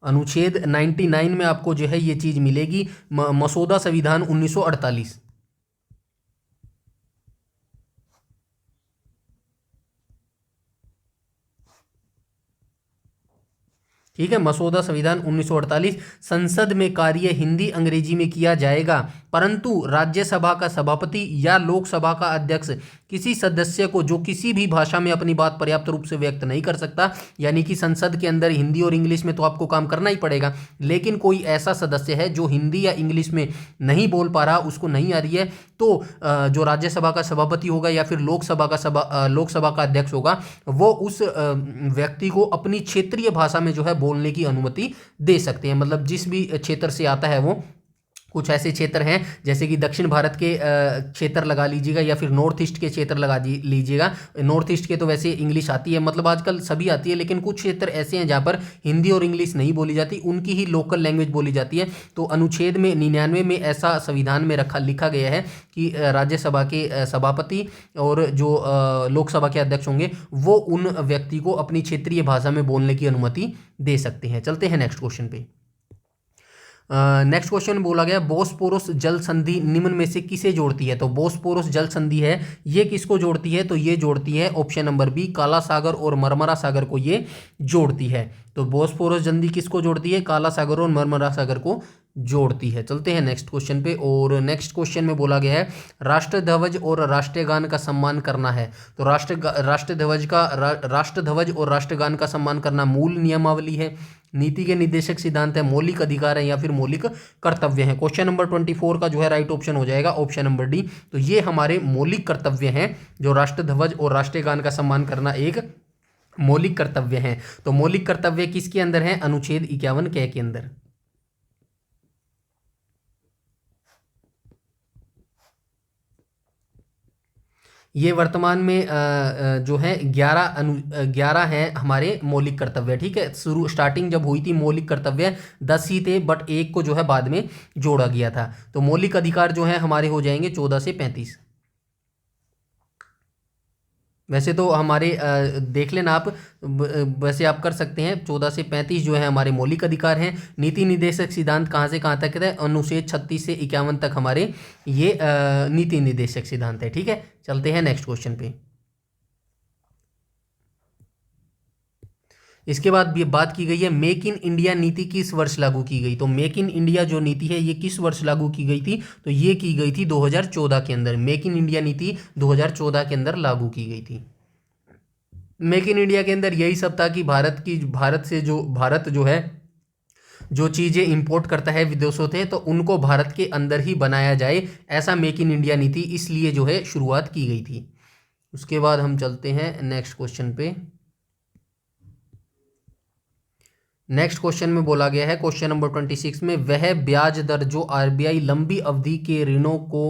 अनुच्छेद 99 में आपको जो है ये चीज़ मिलेगी, मसौदा संविधान 1948। ठीक है। मसौदा संविधान 1948, संसद में कार्य हिंदी अंग्रेजी में किया जाएगा, परंतु राज्यसभा का सभापति या लोकसभा का अध्यक्ष किसी सदस्य को जो किसी भी भाषा में अपनी बात पर्याप्त रूप से व्यक्त नहीं कर सकता, यानी कि संसद के अंदर हिंदी और इंग्लिश में तो आपको काम करना ही पड़ेगा, लेकिन कोई ऐसा सदस्य है जो हिंदी या इंग्लिश में नहीं बोल पा रहा, उसको नहीं आ रही है, तो जो राज्यसभा का सभापति होगा या फिर लोकसभा का अध्यक्ष होगा, वो उस व्यक्ति को अपनी क्षेत्रीय भाषा में जो है बोलने की अनुमति दे सकते हैं। मतलब जिस भी क्षेत्र से आता है वो, कुछ ऐसे क्षेत्र हैं जैसे कि दक्षिण भारत के क्षेत्र लगा लीजिएगा या फिर नॉर्थ ईस्ट के क्षेत्र लगा लीजिएगा। नॉर्थ ईस्ट के तो वैसे इंग्लिश आती है, मतलब आजकल सभी आती है, लेकिन कुछ क्षेत्र ऐसे हैं जहाँ पर हिंदी और इंग्लिश नहीं बोली जाती, उनकी ही लोकल लैंग्वेज बोली जाती है। तो अनुच्छेद में 99 में ऐसा संविधान में लिखा गया है कि राज्यसभा के सभापति और जो लोकसभा के अध्यक्ष होंगे वो उन व्यक्ति को अपनी क्षेत्रीय भाषा में बोलने की अनुमति दे सकते हैं। चलते हैं नेक्स्ट क्वेश्चन पे। नेक्स्ट क्वेश्चन बोला गया, बोस्पोरस जल संधि निम्न में से किसे जोड़ती है? तो बोस्पोरस जल संधि है, ये किसको जोड़ती है? तो ये जोड़ती है ऑप्शन नंबर बी, काला सागर और मरमरा सागर को ये जोड़ती है। तो बोस्पोरस संधि किसको जोड़ती है? काला सागर और मरमरा सागर को जोड़ती है। चलते हैं नेक्स्ट क्वेश्चन पे। और नेक्स्ट क्वेश्चन में बोला गया है, राष्ट्र ध्वज और राष्ट्रगान का सम्मान करना है। तो राष्ट्र ध्वज और राष्ट्रगान का सम्मान करना मूल नियमावली है, नीति के निर्देशक सिद्धांत है, मौलिक अधिकार है या फिर मौलिक कर्तव्य है। क्वेश्चन नंबर 24 का जो है राइट ऑप्शन हो जाएगा ऑप्शन नंबर डी। तो ये हमारे मौलिक कर्तव्य हैं, जो राष्ट्र ध्वज और राष्ट्रगान का सम्मान करना एक मौलिक कर्तव्य है। तो मौलिक कर्तव्य किसके अंदर है? अनुच्छेद 51 के अंदर। ये वर्तमान में जो है 11 है हमारे मौलिक कर्तव्य। ठीक है, स्टार्टिंग जब हुई थी मौलिक कर्तव्य 10 ही थे, बट एक को जो है बाद में जोड़ा गया था। तो मौलिक अधिकार जो है हमारे हो जाएंगे 14 से 35। वैसे तो हमारे देख लेना आप, वैसे आप कर सकते हैं, 14 से 35 जो है हमारे मौलिक अधिकार हैं। नीति निर्देशक सिद्धांत कहाँ से कहाँ तक है? अनुच्छेद 36 से 51 तक हमारे ये नीति निर्देशक सिद्धांत है। ठीक है, चलते हैं नेक्स्ट क्वेश्चन पे। इसके बाद ये बात की गई है, मेक इन इंडिया नीति किस वर्ष लागू की गई? तो मेक इन इंडिया जो नीति है ये किस वर्ष लागू की गई थी? तो ये की गई थी 2014 के अंदर। मेक इन इंडिया नीति 2014 के अंदर लागू की गई थी। मेक इन इंडिया के अंदर यही सब था कि भारत जो है जो चीज़ें इंपोर्ट करता है विदेशों से, तो उनको भारत के अंदर ही बनाया जाए, ऐसा मेक इन इंडिया नीति इसलिए जो है शुरुआत की गई थी। उसके बाद हम चलते हैं नेक्स्ट क्वेश्चन पे। नेक्स्ट क्वेश्चन में बोला गया है, क्वेश्चन नंबर 26 में, वह ब्याज दर जो आरबीआई लंबी अवधि के ऋणों को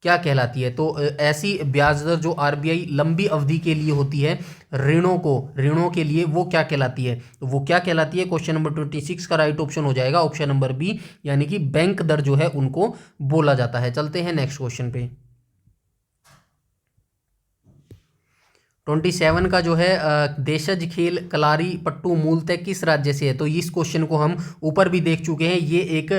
क्या कहलाती है? तो ऐसी ब्याज दर जो आरबीआई लंबी अवधि के लिए होती है ऋणों के लिए, वो क्या कहलाती है? तो वो क्या कहलाती है? क्वेश्चन नंबर 26 का राइट ऑप्शन हो जाएगा ऑप्शन नंबर बी, यानी कि बैंक दर जो है उनको बोला जाता है। चलते हैं नेक्स्ट क्वेश्चन पे। 27 का जो है, देशज खेल कलारी पट्टू मूलतः किस राज्य से है? तो इस क्वेश्चन को हम ऊपर भी देख चुके हैं। ये एक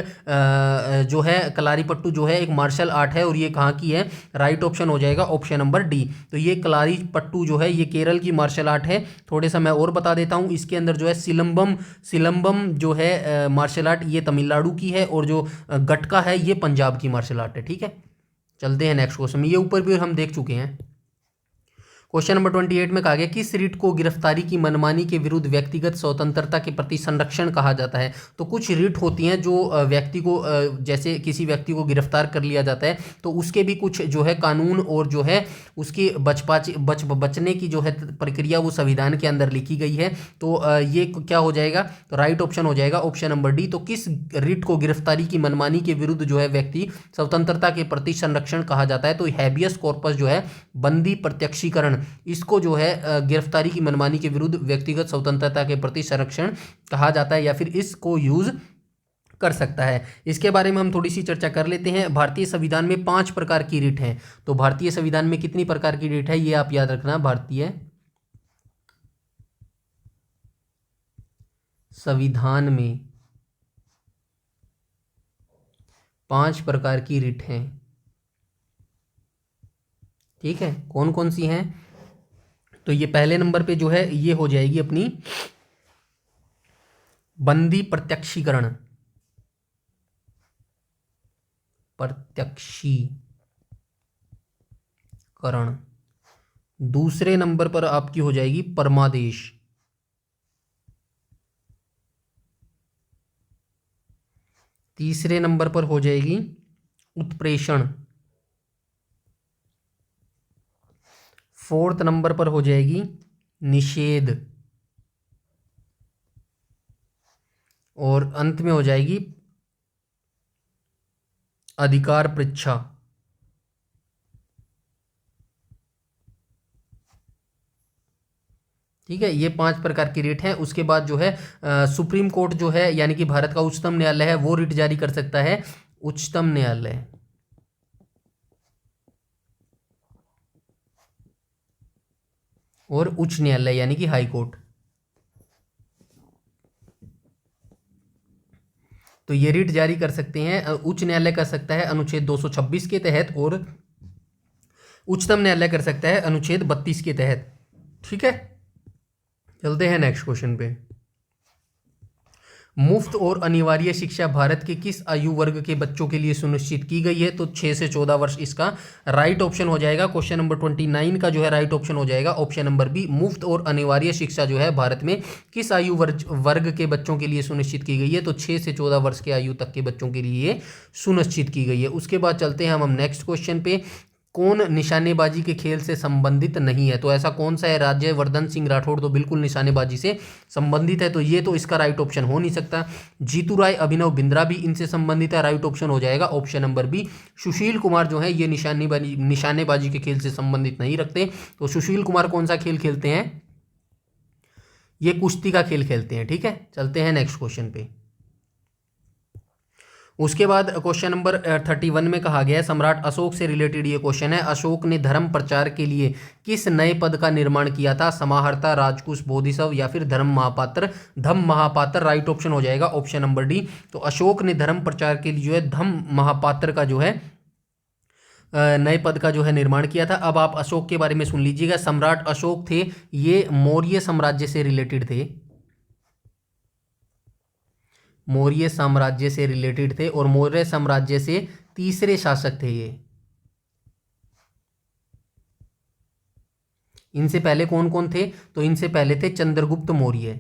जो है कलारी पट्टू जो है एक मार्शल आर्ट है, और ये कहाँ की है? राइट ऑप्शन हो जाएगा ऑप्शन नंबर डी। तो ये कलारी पट्टू जो है ये केरल की मार्शल आर्ट है। थोड़े सा मैं और बता देता हूँ, इसके अंदर जो है सिलंबम जो है मार्शल आर्ट ये तमिलनाडु की है, और जो गटका है ये पंजाब की मार्शल आर्ट है। ठीक है, चलते हैं नेक्स्ट क्वेश्चन। ये ऊपर भी हम देख चुके हैं। क्वेश्चन नंबर 28 में कहा गया, किस रिट को गिरफ्तारी की मनमानी के विरुद्ध व्यक्तिगत स्वतंत्रता के प्रति संरक्षण कहा जाता है? तो कुछ रिट होती हैं जो व्यक्ति को, जैसे किसी व्यक्ति को गिरफ्तार कर लिया जाता है, तो उसके भी कुछ जो है कानून और जो है उसकी बचने की जो है प्रक्रिया वो संविधान के अंदर लिखी गई है। तो ये क्या हो जाएगा? तो राइट ऑप्शन हो जाएगा ऑप्शन नंबर डी। तो किस रिट को गिरफ्तारी की मनमानी के विरुद्ध जो है व्यक्ति स्वतंत्रता के प्रति संरक्षण कहा जाता है? तो हैबियस कॉर्पस जो है बंदी प्रत्यक्षीकरण, इसको जो है गिरफ्तारी की मनमानी के विरुद्ध व्यक्तिगत स्वतंत्रता के प्रति संरक्षण कहा जाता है, या फिर इसको यूज कर सकता है। इसके बारे में हम थोड़ी सी चर्चा कर लेते हैं। भारतीय संविधान में 5 प्रकार की रिट हैं। तो भारतीय संविधान में कितनी प्रकार की रिट है ये आप याद रखना। भारतीय संविधान में 5 प्रकार की रिट हैं। ठीक है, कौन कौन सी हैं? तो ये पहले नंबर पे जो है ये हो जाएगी अपनी बंदी प्रत्यक्षीकरण, प्रत्यक्षीकरण। दूसरे नंबर पर आपकी हो जाएगी परमादेश। तीसरे नंबर पर हो जाएगी उत्प्रेषण। फोर्थ नंबर पर हो जाएगी निषेध। और अंत में हो जाएगी अधिकार परीक्षा। ठीक है, ये 5 प्रकार की रेट हैं। उसके बाद जो है सुप्रीम कोर्ट जो है यानी कि भारत का उच्चतम न्यायालय है वो रिट जारी कर सकता है। उच्चतम न्यायालय और उच्च न्यायालय यानी कि हाई कोर्ट, तो ये रिट जारी कर सकते हैं। उच्च न्यायालय कर सकता है अनुच्छेद 226 के तहत और उच्चतम न्यायालय कर सकता है अनुच्छेद 32 के तहत। ठीक है, चलते हैं नेक्स्ट क्वेश्चन पे। मुफ्त और अनिवार्य शिक्षा भारत के किस आयु वर्ग के बच्चों के लिए सुनिश्चित की गई है? तो 6 से 14 वर्ष इसका राइट ऑप्शन हो जाएगा। क्वेश्चन नंबर 29 का जो है राइट ऑप्शन हो जाएगा ऑप्शन नंबर बी। मुफ्त और अनिवार्य शिक्षा जो है भारत में किस आयु वर्ग के बच्चों के लिए सुनिश्चित की गई है? तो 6 से 14 वर्ष के आयु तक के बच्चों के लिए सुनिश्चित की गई है। उसके बाद चलते हैं हम नेक्स्ट क्वेश्चन पे। कौन निशानेबाजी के खेल से संबंधित नहीं है? तो ऐसा कौन सा है? राज्यवर्धन सिंह राठौड़ तो बिल्कुल निशानेबाजी से संबंधित है, तो ये तो इसका राइट ऑप्शन हो नहीं सकता। जीतू राय अभिनव बिंद्रा भी इनसे संबंधित है, राइट ऑप्शन हो जाएगा option number B. Sushil Kumar जो है ये निशानेबाजी के खेल से संबंधित नहीं रखते। तो सुशील कुमार कौन सा खेल खेलते हैं? ये कुश्ती का खेल खेलते हैं। ठीक है, चलते हैं नेक्स्ट क्वेश्चन पे। उसके बाद क्वेश्चन नंबर 31 में कहा गया है, सम्राट अशोक से रिलेटेड ये क्वेश्चन है। अशोक ने धर्म प्रचार के लिए किस नए पद का निर्माण किया था? समाहर्ता, राजकुश, बोधिसव या फिर धर्म महापात्र? धम्म महापात्र राइट ऑप्शन हो जाएगा ऑप्शन नंबर डी। तो अशोक ने धर्म प्रचार के लिए जो है धम्म महापात्र का जो है नए पद का जो है निर्माण किया था। अब आप अशोक के बारे में सुन लीजिएगा। सम्राट अशोक थे ये मौर्य साम्राज्य से रिलेटेड थे, मौर्य साम्राज्य से रिलेटेड थे और मौर्य साम्राज्य से तीसरे शासक थे ये। इनसे पहले कौन कौन थे? तो इनसे पहले थे चंद्रगुप्त मौर्य,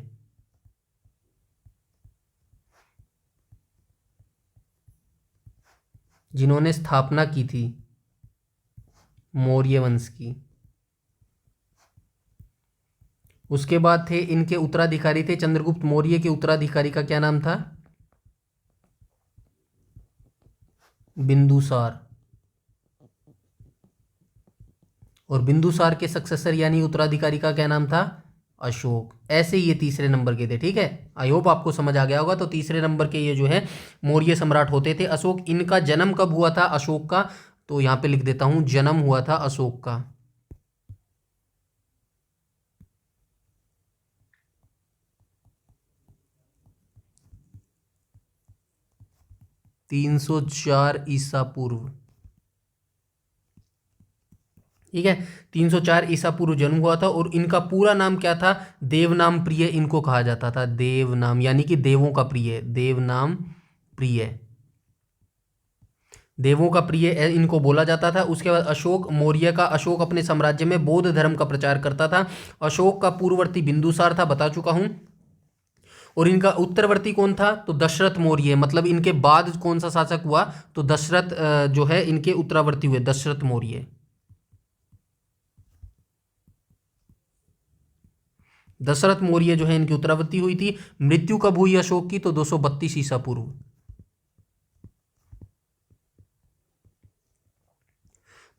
जिन्होंने स्थापना की थी मौर्य वंश की। उसके बाद थे इनके उत्तराधिकारी थे चंद्रगुप्त मौर्य के उत्तराधिकारी का क्या नाम था? बिंदुसार। और बिंदुसार के सक्सेसर यानी उत्तराधिकारी का क्या नाम था? अशोक। ऐसे ये तीसरे नंबर के थे। ठीक है, आई होप आपको समझ आ गया होगा। तो तीसरे नंबर के ये जो है मौर्य सम्राट होते थे अशोक। इनका जन्म कब हुआ था अशोक का? तो यहां पे लिख देता हूं, जन्म हुआ था अशोक का 304 ईसा पूर्व। ठीक है, 304 ईसा पूर्व जन्म हुआ था। और इनका पूरा नाम क्या था? देवनाम प्रिय इनको कहा जाता था। देवनाम यानी कि देवों का प्रिय, देवनाम प्रिय, देवों का प्रिय इनको बोला जाता था। उसके बाद अशोक मौर्य का, अशोक अपने साम्राज्य में बौद्ध धर्म का प्रचार करता था। अशोक का पूर्ववर्ती बिंदुसार था, बता चुका हूं। और इनका उत्तरवर्ती कौन था? तो दशरथ मौर्य, मतलब इनके बाद कौन सा शासक हुआ? तो दशरथ जो है इनके उत्तरावर्ती हुए, दशरथ मौर्य। दशरथ मौर्य जो है इनकी उत्तरावर्ती हुई थी। मृत्यु कब हुई अशोक की? तो 232 ईसा पूर्व।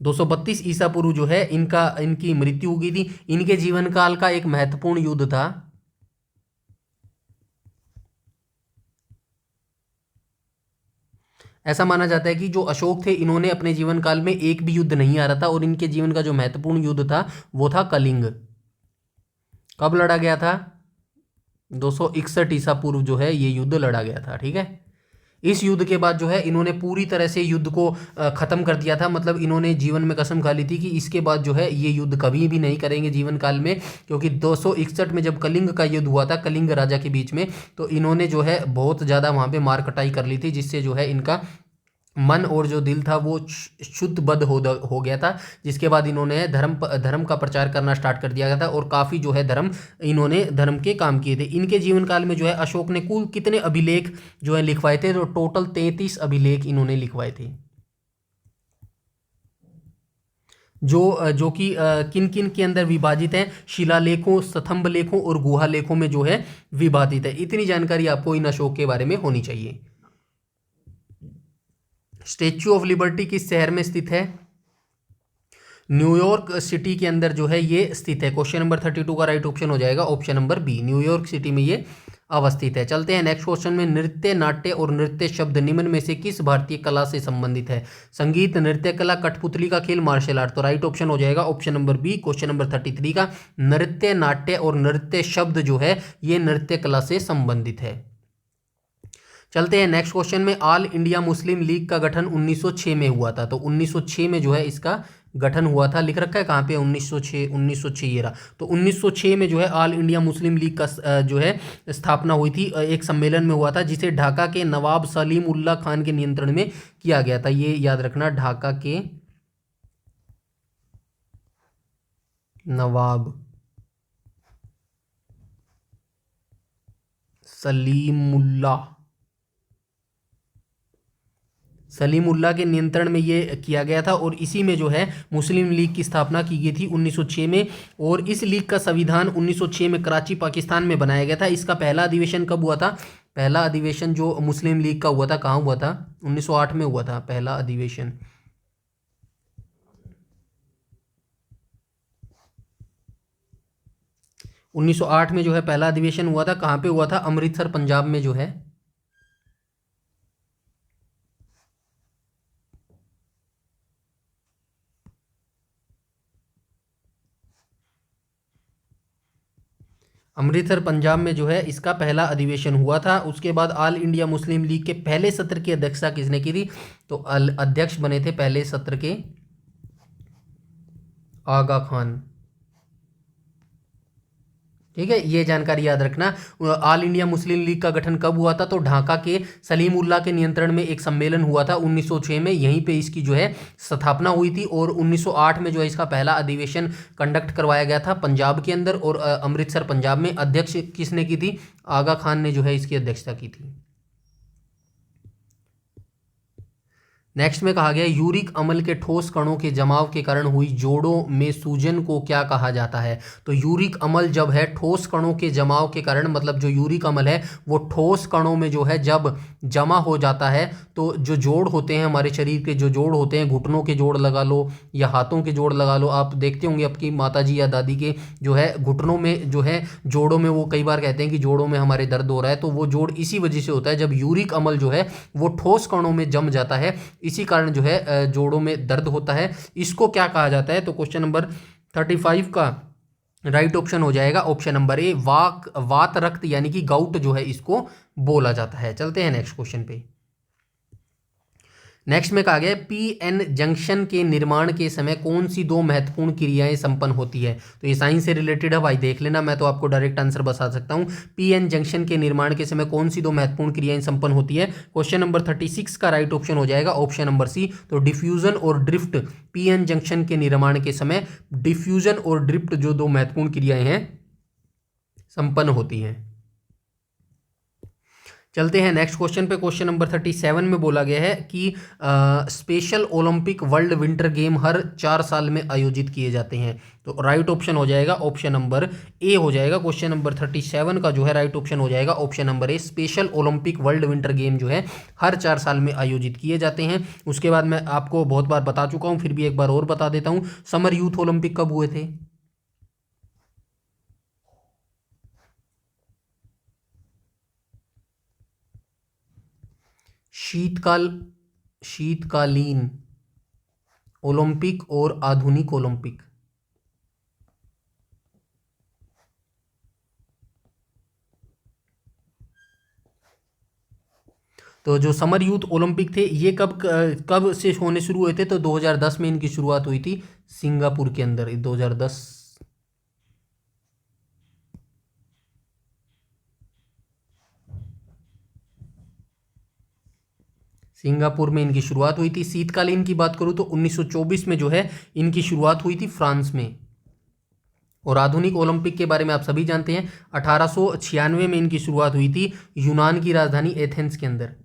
232 ईसा पूर्व जो है इनकी मृत्यु हो गई थी। इनके जीवन काल का एक महत्वपूर्ण युद्ध था, ऐसा माना जाता है कि जो अशोक थे इन्होंने अपने जीवन काल में एक भी युद्ध नहीं हारा था। और इनके जीवन का जो महत्वपूर्ण युद्ध था वो था कलिंग। कब लड़ा गया था? 261 ईसा पूर्व जो है ये युद्ध लड़ा गया था। ठीक है, इस युद्ध के बाद जो है इन्होंने पूरी तरह से युद्ध को खत्म कर दिया था। मतलब इन्होंने जीवन में कसम खा ली थी कि इसके बाद जो है ये युद्ध कभी भी नहीं करेंगे जीवन काल में, क्योंकि 261 में जब कलिंग का युद्ध हुआ था कलिंग राजा के बीच में, तो इन्होंने जो है बहुत ज़्यादा वहाँ पे मार कटाई कर ली थी, जिससे जो है इनका मन और जो दिल था वो शुद्ध बद्ध हो गया था। जिसके बाद इन्होंने धर्म का प्रचार करना स्टार्ट कर दिया गया था और काफ़ी जो है इन्होंने धर्म के काम किए थे। इनके जीवन काल में जो है अशोक ने कुल कितने अभिलेख जो है लिखवाए थे, तो टोटल 33 अभिलेख इन्होंने लिखवाए थे, जो कि किन किन के अंदर विभाजित हैं, शिलालेखों, स्तंभ लेखों और गुहा लेखों में जो है विभाजित है। इतनी जानकारी आपको इन अशोक के बारे में होनी चाहिए। स्टेच्यू ऑफ लिबर्टी किस शहर में स्थित है? न्यूयॉर्क सिटी के अंदर जो है ये स्थित है। क्वेश्चन नंबर 32 का राइट ऑप्शन हो जाएगा option number B, New York city में ये अवस्थित है। चलते हैं नेक्स्ट क्वेश्चन में। नृत्य, नाट्य और नृत्य शब्द निम्न में से किस भारतीय कला से संबंधित है? संगीत, नृत्य कला, कठपुतली का खेल, मार्शल आर्ट। तो राइट ऑप्शन हो जाएगा option number B, question number 33 का। नृत्य, नाट्य और नृत्य शब्द जो है ये नृत्य कला से संबंधित है। चलते हैं नेक्स्ट क्वेश्चन में। ऑल इंडिया मुस्लिम लीग का गठन 1906 में हुआ था। तो 1906 में जो है इसका गठन हुआ था। लिख रखा है कहाँ पे? 1906 ये रहा। तो 1906 में जो है ऑल इंडिया मुस्लिम लीग का जो है स्थापना हुई थी। एक सम्मेलन में हुआ था जिसे ढाका के नवाब सलीम उल्लाह खान के नियंत्रण में किया गया था। ये याद रखना, ढाका के नवाब सलीमुल्लाह के नियंत्रण में ये किया गया था और इसी में जो है मुस्लिम लीग की स्थापना की गई थी 1906 में। और इस लीग का संविधान 1906 में कराची पाकिस्तान में बनाया गया था। इसका पहला अधिवेशन कब हुआ था? पहला अधिवेशन जो मुस्लिम लीग का हुआ था कहाँ हुआ था? 1908 में हुआ था पहला अधिवेशन। 1908 में जो है पहला अधिवेशन हुआ था। कहाँ पे हुआ था? अमृतसर पंजाब में जो है। अमृतसर पंजाब में जो है इसका पहला अधिवेशन हुआ था। उसके बाद ऑल इंडिया मुस्लिम लीग के पहले सत्र की अध्यक्षता किसने की थी? तो अध्यक्ष बने थे पहले सत्र के आगा खान। ठीक है, ये जानकारी याद रखना। ऑल इंडिया मुस्लिम लीग का गठन कब हुआ था? तो ढाका के सलीमुल्लाह के नियंत्रण में एक सम्मेलन हुआ था 1906 में, यहीं पे इसकी जो है स्थापना हुई थी। और 1908 में जो है इसका पहला अधिवेशन कंडक्ट करवाया गया था पंजाब के अंदर। और अमृतसर पंजाब में अध्यक्ष किसने की थी? आगा खान ने जो है इसकी अध्यक्षता की थी। नेक्स्ट में कहा गया यूरिक अम्ल के ठोस कणों के जमाव के कारण हुई जोड़ों में सूजन को क्या कहा जाता है? तो यूरिक अम्ल जब है ठोस कणों के जमाव के कारण, मतलब जो यूरिक अम्ल है वो ठोस कणों में जो है जब जमा हो जाता है, तो जो जोड़ होते हैं हमारे शरीर के, जो जोड़ होते हैं, घुटनों के जोड़ लगा लो या हाथों के जोड़ लगा लो, आप देखते होंगे आपकी माता जी या दादी के जो है घुटनों में जो है जोड़ों में, वो कई बार कहते हैं कि जोड़ों में हमारे दर्द हो रहा है, तो वो जोड़ इसी वजह से होता है जब यूरिक अम्ल जो है वो ठोस कणों में जम जाता है, इसी कारण जो है जोड़ों में दर्द होता है। इसको क्या कहा जाता है? तो क्वेश्चन नंबर 35 का राइट ऑप्शन हो जाएगा ऑप्शन नंबर ए, वात रक्त यानी कि गाउट जो है इसको बोला जाता है। चलते हैं नेक्स्ट क्वेश्चन पे। नेक्स्ट में कहा गया पीएन जंक्शन के निर्माण के समय कौन सी दो महत्वपूर्ण क्रियाएं संपन्न होती है? तो ये साइंस से रिलेटेड है भाई, देख लेना, मैं तो आपको डायरेक्ट आंसर बता सकता हूँ। पीएन जंक्शन के निर्माण के समय कौन सी दो महत्वपूर्ण क्रियाएं संपन्न होती है? क्वेश्चन नंबर 36 का राइट ऑप्शन हो जाएगा ऑप्शन नंबर सी। तो डिफ्यूजन और ड्रिफ्ट, पीएन जंक्शन के निर्माण के समय डिफ्यूजन और ड्रिफ्ट जो दो महत्वपूर्ण क्रियाएं हैं संपन्न होती हैं। चलते हैं नेक्स्ट क्वेश्चन पे। क्वेश्चन नंबर 37 में बोला गया है कि special Olympic world winter game हर 4 साल में आयोजित किए जाते हैं। तो राइट ऑप्शन हो जाएगा ऑप्शन नंबर ए हो जाएगा। क्वेश्चन नंबर 37 का जो है राइट ऑप्शन हो जाएगा option number A, special Olympic world winter game जो है हर 4 साल में आयोजित किए जाते हैं। उसके बाद मैं आपको बहुत बार बता चुका हूँ, फिर भी एक बार और बता देता हूँ। समर यूथ ओलंपिक कब हुए थे? शीतकाल शीतकालीन ओलंपिक और आधुनिक ओलंपिक। तो जो समर यूथ ओलंपिक थे ये कब कब से होने शुरू हुए थे? तो 2010 में इनकी शुरुआत हुई थी सिंगापुर के अंदर, 2010। सिंगापुर में इनकी शुरुआत हुई थी। शीतकालीन की बात करूं तो 1924 में जो है इनकी शुरुआत हुई थी फ्रांस में। और आधुनिक ओलंपिक के बारे में आप सभी जानते हैं, 1896 में इनकी शुरुआत हुई थी यूनान की राजधानी एथेंस के अंदर।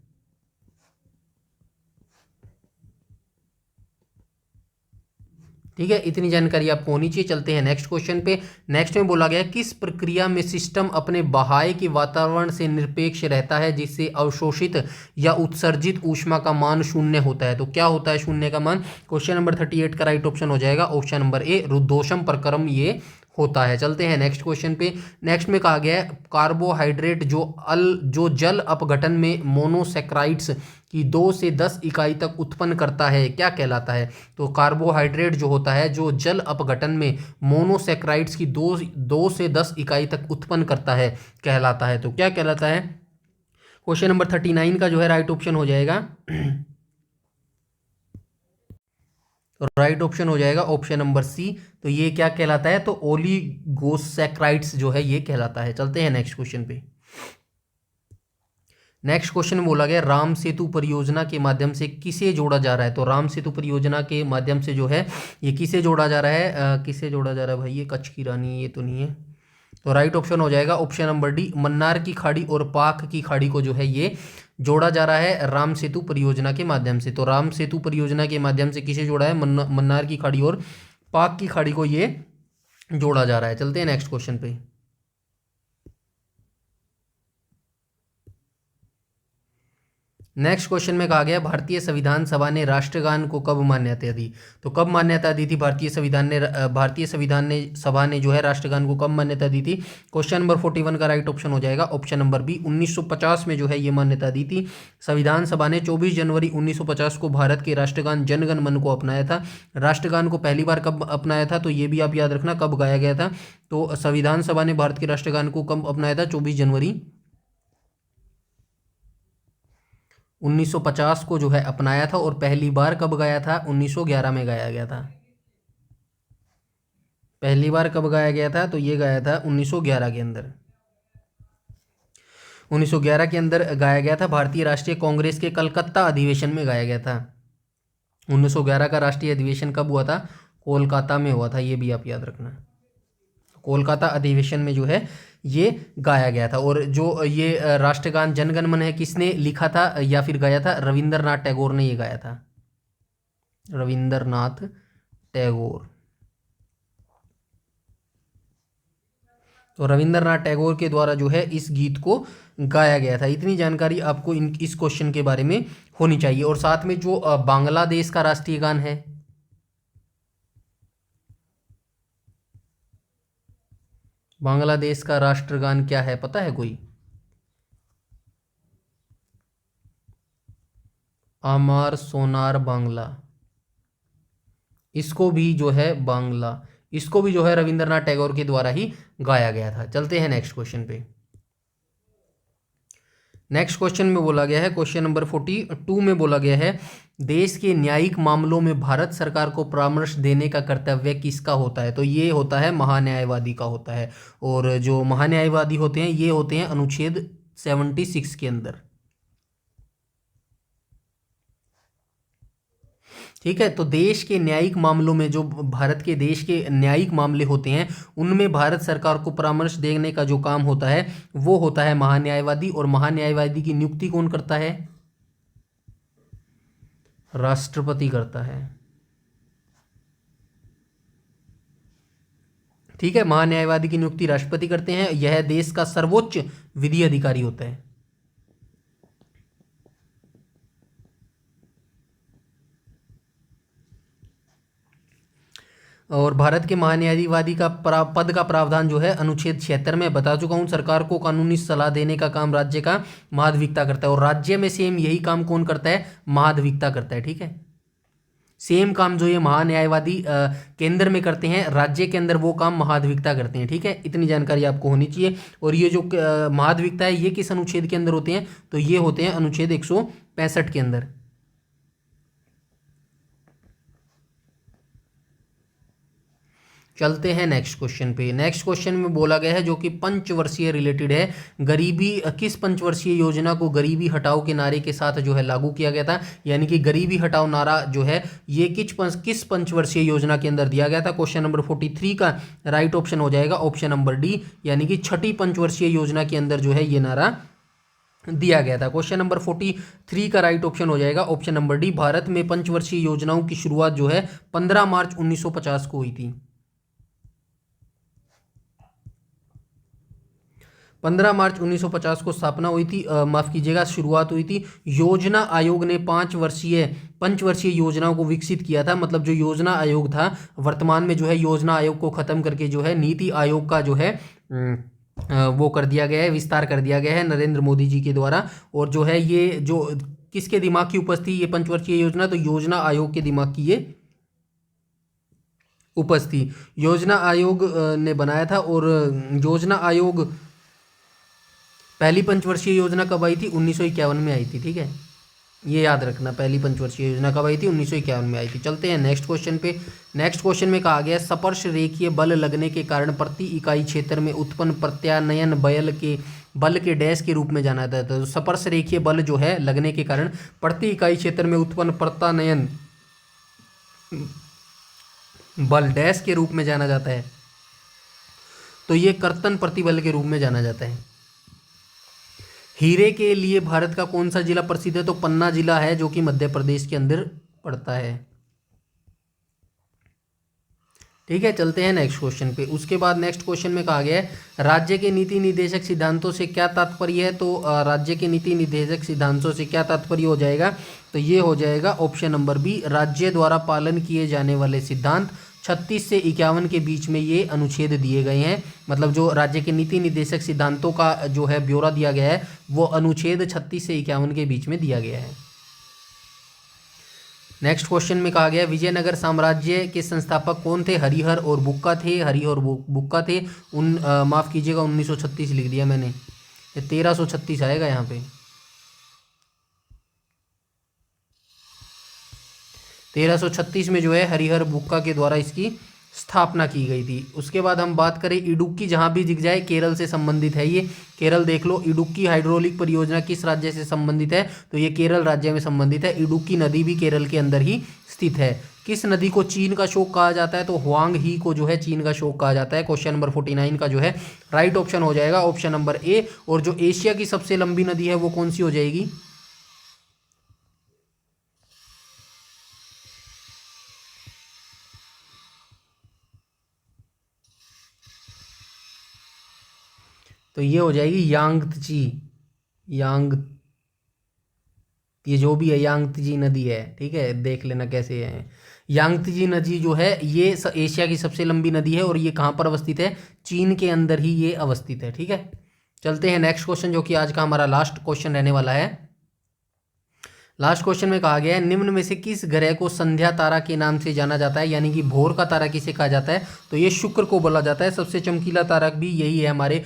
ठीक है, इतनी जानकारी आपको होनी चाहिए। चलते हैं नेक्स्ट क्वेश्चन पे। नेक्स्ट में बोला गया किस प्रक्रिया में सिस्टम अपने बाह्य के वातावरण से निरपेक्ष रहता है जिससे अवशोषित या उत्सर्जित ऊष्मा का मान शून्य होता है? तो क्या होता है शून्य का मान? क्वेश्चन नंबर 38 का राइट ऑप्शन हो जाएगा ऑप्शन नंबर ए, रुद्धोष्म प्रक्रम ये होता है। चलते हैं नेक्स्ट क्वेश्चन पे। नेक्स्ट में कहा गया है कार्बोहाइड्रेट जो जल अपघटन में मोनोसेक्राइड्स की 2 से 10 इकाई तक उत्पन्न करता है क्या कहलाता है? तो कार्बोहाइड्रेट जो होता है जो जल अपघटन में मोनोसेक्राइड्स की 2 से 10 इकाई तक उत्पन्न करता है कहलाता है। तो क्या कहलाता है? क्वेश्चन नंबर 39 का जो है राइट ऑप्शन हो जाएगा तो राइट ऑप्शन हो जाएगा ऑप्शन नंबर सी। तो ये क्या कहलाता है? तो ओलिगोसैक्राइड्स जो है ये कहलाता है। चलते हैं नेक्स्ट क्वेश्चन पे। नेक्स्ट क्वेश्चन में बोला गया राम सेतु परियोजना के माध्यम से किसे जोड़ा जा रहा है? तो राम सेतु परियोजना के माध्यम से जो है ये किसे जोड़ा जा रहा है? किसे जोड़ा जा रहा है भाई? ये कच्छ की रानी ये तो नहीं है। तो राइट ऑप्शन हो जाएगा ऑप्शन नंबर डी, मन्नार की खाड़ी और पाक की खाड़ी को जो है ये जोड़ा जा रहा है राम सेतु परियोजना के माध्यम से। तो राम सेतु परियोजना के माध्यम से किसे जोड़ा है? मन्नार की खाड़ी और पाक की खाड़ी को ये जोड़ा जा रहा है। चलते हैं नेक्स्ट क्वेश्चन पे। नेक्स्ट क्वेश्चन में कहा गया भारतीय संविधान सभा ने राष्ट्रगान को कब मान्यता दी? तो कब मान्यता दी थी भारतीय संविधान सभा ने जो है राष्ट्रगान को कब मान्यता दी थी? क्वेश्चन नंबर 41 का राइट ऑप्शन हो जाएगा ऑप्शन नंबर बी, 1950 में जो है ये मान्यता दी थी। संविधान सभा ने 24 जनवरी 1950 को भारत के राष्ट्रगान जन गण मन को अपनाया था। राष्ट्रगान को पहली बार कब अपनाया था? तो ये भी आप याद रखना कब गाया गया था। तो संविधान सभा ने भारत के राष्ट्रगान को कब अपनाया था? 24 जनवरी 1950 को जो है अपनाया था। और पहली बार कब गाया था? 1911 में गाया गया था। पहली बार कब गाया गया था? तो ये गाया था 1911 के अंदर। 1911 के अंदर गाया गया था। भारतीय राष्ट्रीय कांग्रेस के कलकत्ता अधिवेशन में गाया गया था। 1911 का राष्ट्रीय अधिवेशन कब हुआ था? कोलकाता में हुआ था। ये भी आप याद रखना, कोलकाता अधिवेशन में जो है ये गाया गया था। और जो ये राष्ट्रगान जनगण मन है किसने लिखा था या फिर गाया था? रविंद्रनाथ टैगोर ने ये गाया था, रविंद्रनाथ टैगोर। तो रविंद्रनाथ टैगोर के द्वारा जो है इस गीत को गाया गया था। इतनी जानकारी आपको इस क्वेश्चन के बारे में होनी चाहिए। और साथ में जो बांग्लादेश का राष्ट्रीय गान है, बांग्लादेश का राष्ट्रगान क्या है पता है कोई? आमार सोनार बांग्ला। इसको भी जो है इसको भी जो है रविंद्रनाथ टैगोर के द्वारा ही गाया गया था। चलते हैं नेक्स्ट क्वेश्चन पे। नेक्स्ट क्वेश्चन में बोला गया है क्वेश्चन नंबर 42 में बोला गया है देश के न्यायिक मामलों में भारत सरकार को परामर्श देने का कर्तव्य किसका होता है? तो ये होता है महान्यायवादी का होता है। और जो महान्यायवादी होते हैं ये होते हैं अनुच्छेद 76 के अंदर। ठीक है, तो देश के न्यायिक मामलों में जो भारत के देश के न्यायिक मामले होते हैं उनमें भारत सरकार को परामर्श देने का जो काम होता है वो होता है महान्यायवादी। और महान्यायवादी की नियुक्ति कौन करता है? राष्ट्रपति करता है। ठीक है, महान्यायवादी की नियुक्ति राष्ट्रपति करते हैं। यह देश का सर्वोच्च विधि अधिकारी होता है। और भारत के महान्यायवादी का पद का प्रावधान जो है अनुच्छेद 76 में बता चुका हूँ। सरकार को कानूनी सलाह देने का काम राज्य का महाधिवक्ता करता है। और राज्य में सेम यही काम कौन करता है? महाधिवक्ता करता है। ठीक है, सेम काम जो ये महान्यायवादी केंद्र में करते हैं, राज्य के अंदर वो काम महाधिवक्ता करते हैं। ठीक है, इतनी जानकारी आपको होनी चाहिए। और ये जो महाधिवक्ता है ये किस अनुच्छेद के अंदर होते हैं, तो ये होते हैं अनुच्छेद 165 के अंदर। चलते हैं नेक्स्ट क्वेश्चन पे। नेक्स्ट क्वेश्चन में बोला गया है जो कि पंचवर्षीय रिलेटेड है, गरीबी किस पंचवर्षीय योजना को गरीबी हटाओ के नारे के साथ जो है लागू किया गया था, यानी कि गरीबी हटाओ नारा जो है ये किस पंचवर्षीय योजना के अंदर दिया गया था। क्वेश्चन नंबर 43 का राइट ऑप्शन हो जाएगा ऑप्शन नंबर डी, यानी कि छठी पंचवर्षीय योजना के अंदर जो है ये नारा दिया गया था। क्वेश्चन नंबर 43 का राइट ऑप्शन हो जाएगा ऑप्शन नंबर डी, भारत में पंचवर्षीय योजनाओं की शुरुआत जो है 15 मार्च 1950 को हुई थी। 15 मार्च 1950 को स्थापना हुई थी, माफ कीजिएगा शुरुआत हुई थी। योजना आयोग ने पंचवर्षीय योजनाओं को विकसित किया था। मतलब जो योजना आयोग था वर्तमान में जो है योजना आयोग को खत्म करके जो है नीति आयोग का जो है वो कर दिया गया है, विस्तार कर दिया गया है नरेंद्र मोदी जी के द्वारा। और जो है ये जो किसके दिमाग की उपज थी ये पंचवर्षीय योजना, तो योजना आयोग के दिमाग की ये उपज थी। योजना आयोग ने बनाया था। और योजना आयोग पहली पंचवर्षीय योजना कब आई थी, 1951 में आई थी। ठीक है, ये याद रखना, पहली पंचवर्षीय योजना कब आई थी, 1951 में आई थी। चलते हैं नेक्स्ट क्वेश्चन पे। नेक्स्ट क्वेश्चन में कहा गया स्पर्श रेखीय बल लगने के कारण प्रति इकाई क्षेत्र में उत्पन्न प्रत्यानयन बल के डैश के रूप में जाना जाता है। तो स्पर्श रेखीय बल जो है लगने के कारण प्रति इकाई क्षेत्र में उत्पन्न प्रत्यानयन बल डैश के रूप में जाना जाता है, तो ये कर्तन प्रतिबल के रूप में जाना जाता है। हीरे के लिए भारत का कौन सा जिला प्रसिद्ध है, तो पन्ना जिला है जो कि मध्य प्रदेश के अंदर पड़ता है। ठीक है, चलते हैं नेक्स्ट क्वेश्चन पे। उसके बाद नेक्स्ट क्वेश्चन में कहा गया है राज्य के नीति निर्देशक सिद्धांतों से क्या तात्पर्य है, तो राज्य के नीति निर्देशक सिद्धांतों से क्या तात्पर्य हो जाएगा, तो ये हो जाएगा ऑप्शन नंबर बी, राज्य द्वारा पालन किए जाने वाले सिद्धांत। 36 से 51 के बीच में ये अनुच्छेद दिए गए हैं। मतलब जो राज्य के नीति निर्देशक सिद्धांतों का जो है ब्यौरा दिया गया है वो अनुच्छेद 36 से 51 के बीच में दिया गया है। नेक्स्ट क्वेश्चन में कहा गया विजयनगर साम्राज्य के संस्थापक कौन थे, हरिहर और बुक्का थे। हरिहर बुक्का थे। माफ कीजिएगा 1936 लिख दिया मैंने, 1336 आएगा यहाँ पे। 1336 में जो है हरिहर बुक्का के द्वारा इसकी स्थापना की गई थी। उसके बाद हम बात करें इडुक्की, जहाँ भी दिख जाए केरल से संबंधित है ये। केरल देख लो, इडुक्की हाइड्रोलिक परियोजना किस राज्य से संबंधित है, तो ये केरल राज्य में संबंधित है। इडुक्की नदी भी केरल के अंदर ही स्थित है। किस नदी को चीन का शोक कहा जाता है, तो हुआंग ही को जो है चीन का शोक कहा जाता है। क्वेश्चन नंबर 49 का जो है राइट ऑप्शन हो जाएगा ऑप्शन नंबर ए। और जो एशिया की सबसे लंबी नदी है वो कौन सी हो जाएगी, तो ये हो जाएगी यांगत्ची। ये जो भी है यांगत्ची नदी है। ठीक है, देख लेना कैसे है। यांगत्ची नदी जो है ये एशिया की सबसे लंबी नदी है और ये कहाँ पर अवस्थित है, चीन के अंदर ही ये अवस्थित है। ठीक है, चलते हैं नेक्स्ट क्वेश्चन जो कि आज का हमारा लास्ट क्वेश्चन रहने वाला है। लास्ट क्वेश्चन में कहा गया है निम्न में से किस ग्रह को संध्या तारा के नाम से जाना जाता है, यानी कि भोर का तारा किसे कहा जाता है, तो ये शुक्र को बोला जाता है। सबसे चमकीला तारा भी यही है। हमारे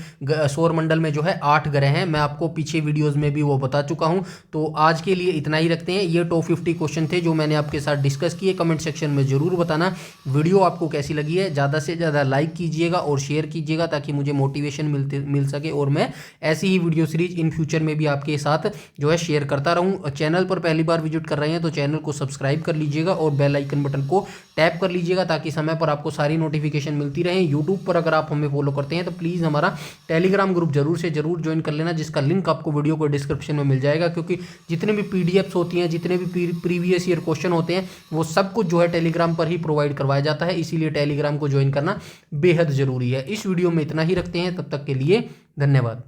सौर मंडल में जो है 8 ग्रह हैं, मैं आपको पीछे वीडियोस में भी वो बता चुका हूं। तो आज के लिए इतना ही रखते हैं। ये टॉप 50 क्वेश्चन थे जो मैंने आपके साथ डिस्कस किए। कमेंट सेक्शन में जरूर बताना वीडियो आपको कैसी लगी है। ज़्यादा से ज़्यादा लाइक कीजिएगा और शेयर कीजिएगा ताकि मुझे मोटिवेशन मिल सके और मैं ऐसी ही वीडियो सीरीज इन फ्यूचर में भी आपके साथ जो है शेयर करता रहूँ। चैनल पर पहली बार विजिट कर रहे हैं तो चैनल को सब्सक्राइब कर लीजिएगा और बेल आइकन बटन को टैप कर लीजिएगा ताकि समय पर आपको सारी नोटिफिकेशन मिलती रहे। यूट्यूब पर अगर आप हमें फॉलो करते हैं तो प्लीज़ हमारा टेलीग्राम ग्रुप जरूर ज्वाइन कर लेना, जिसका लिंक आपको वीडियो को डिस्क्रिप्शन में मिल जाएगा। क्योंकि जितने भी पीडीएफ्स होती हैं, जितने भी प्रीवियस ईयर क्वेश्चन होते हैं, वो सब कुछ जो है टेलीग्राम पर ही प्रोवाइड करवाया जाता है। इसीलिए टेलीग्राम को ज्वाइन करना बेहद जरूरी है। इस वीडियो में इतना ही रखते हैं, तब तक के लिए धन्यवाद।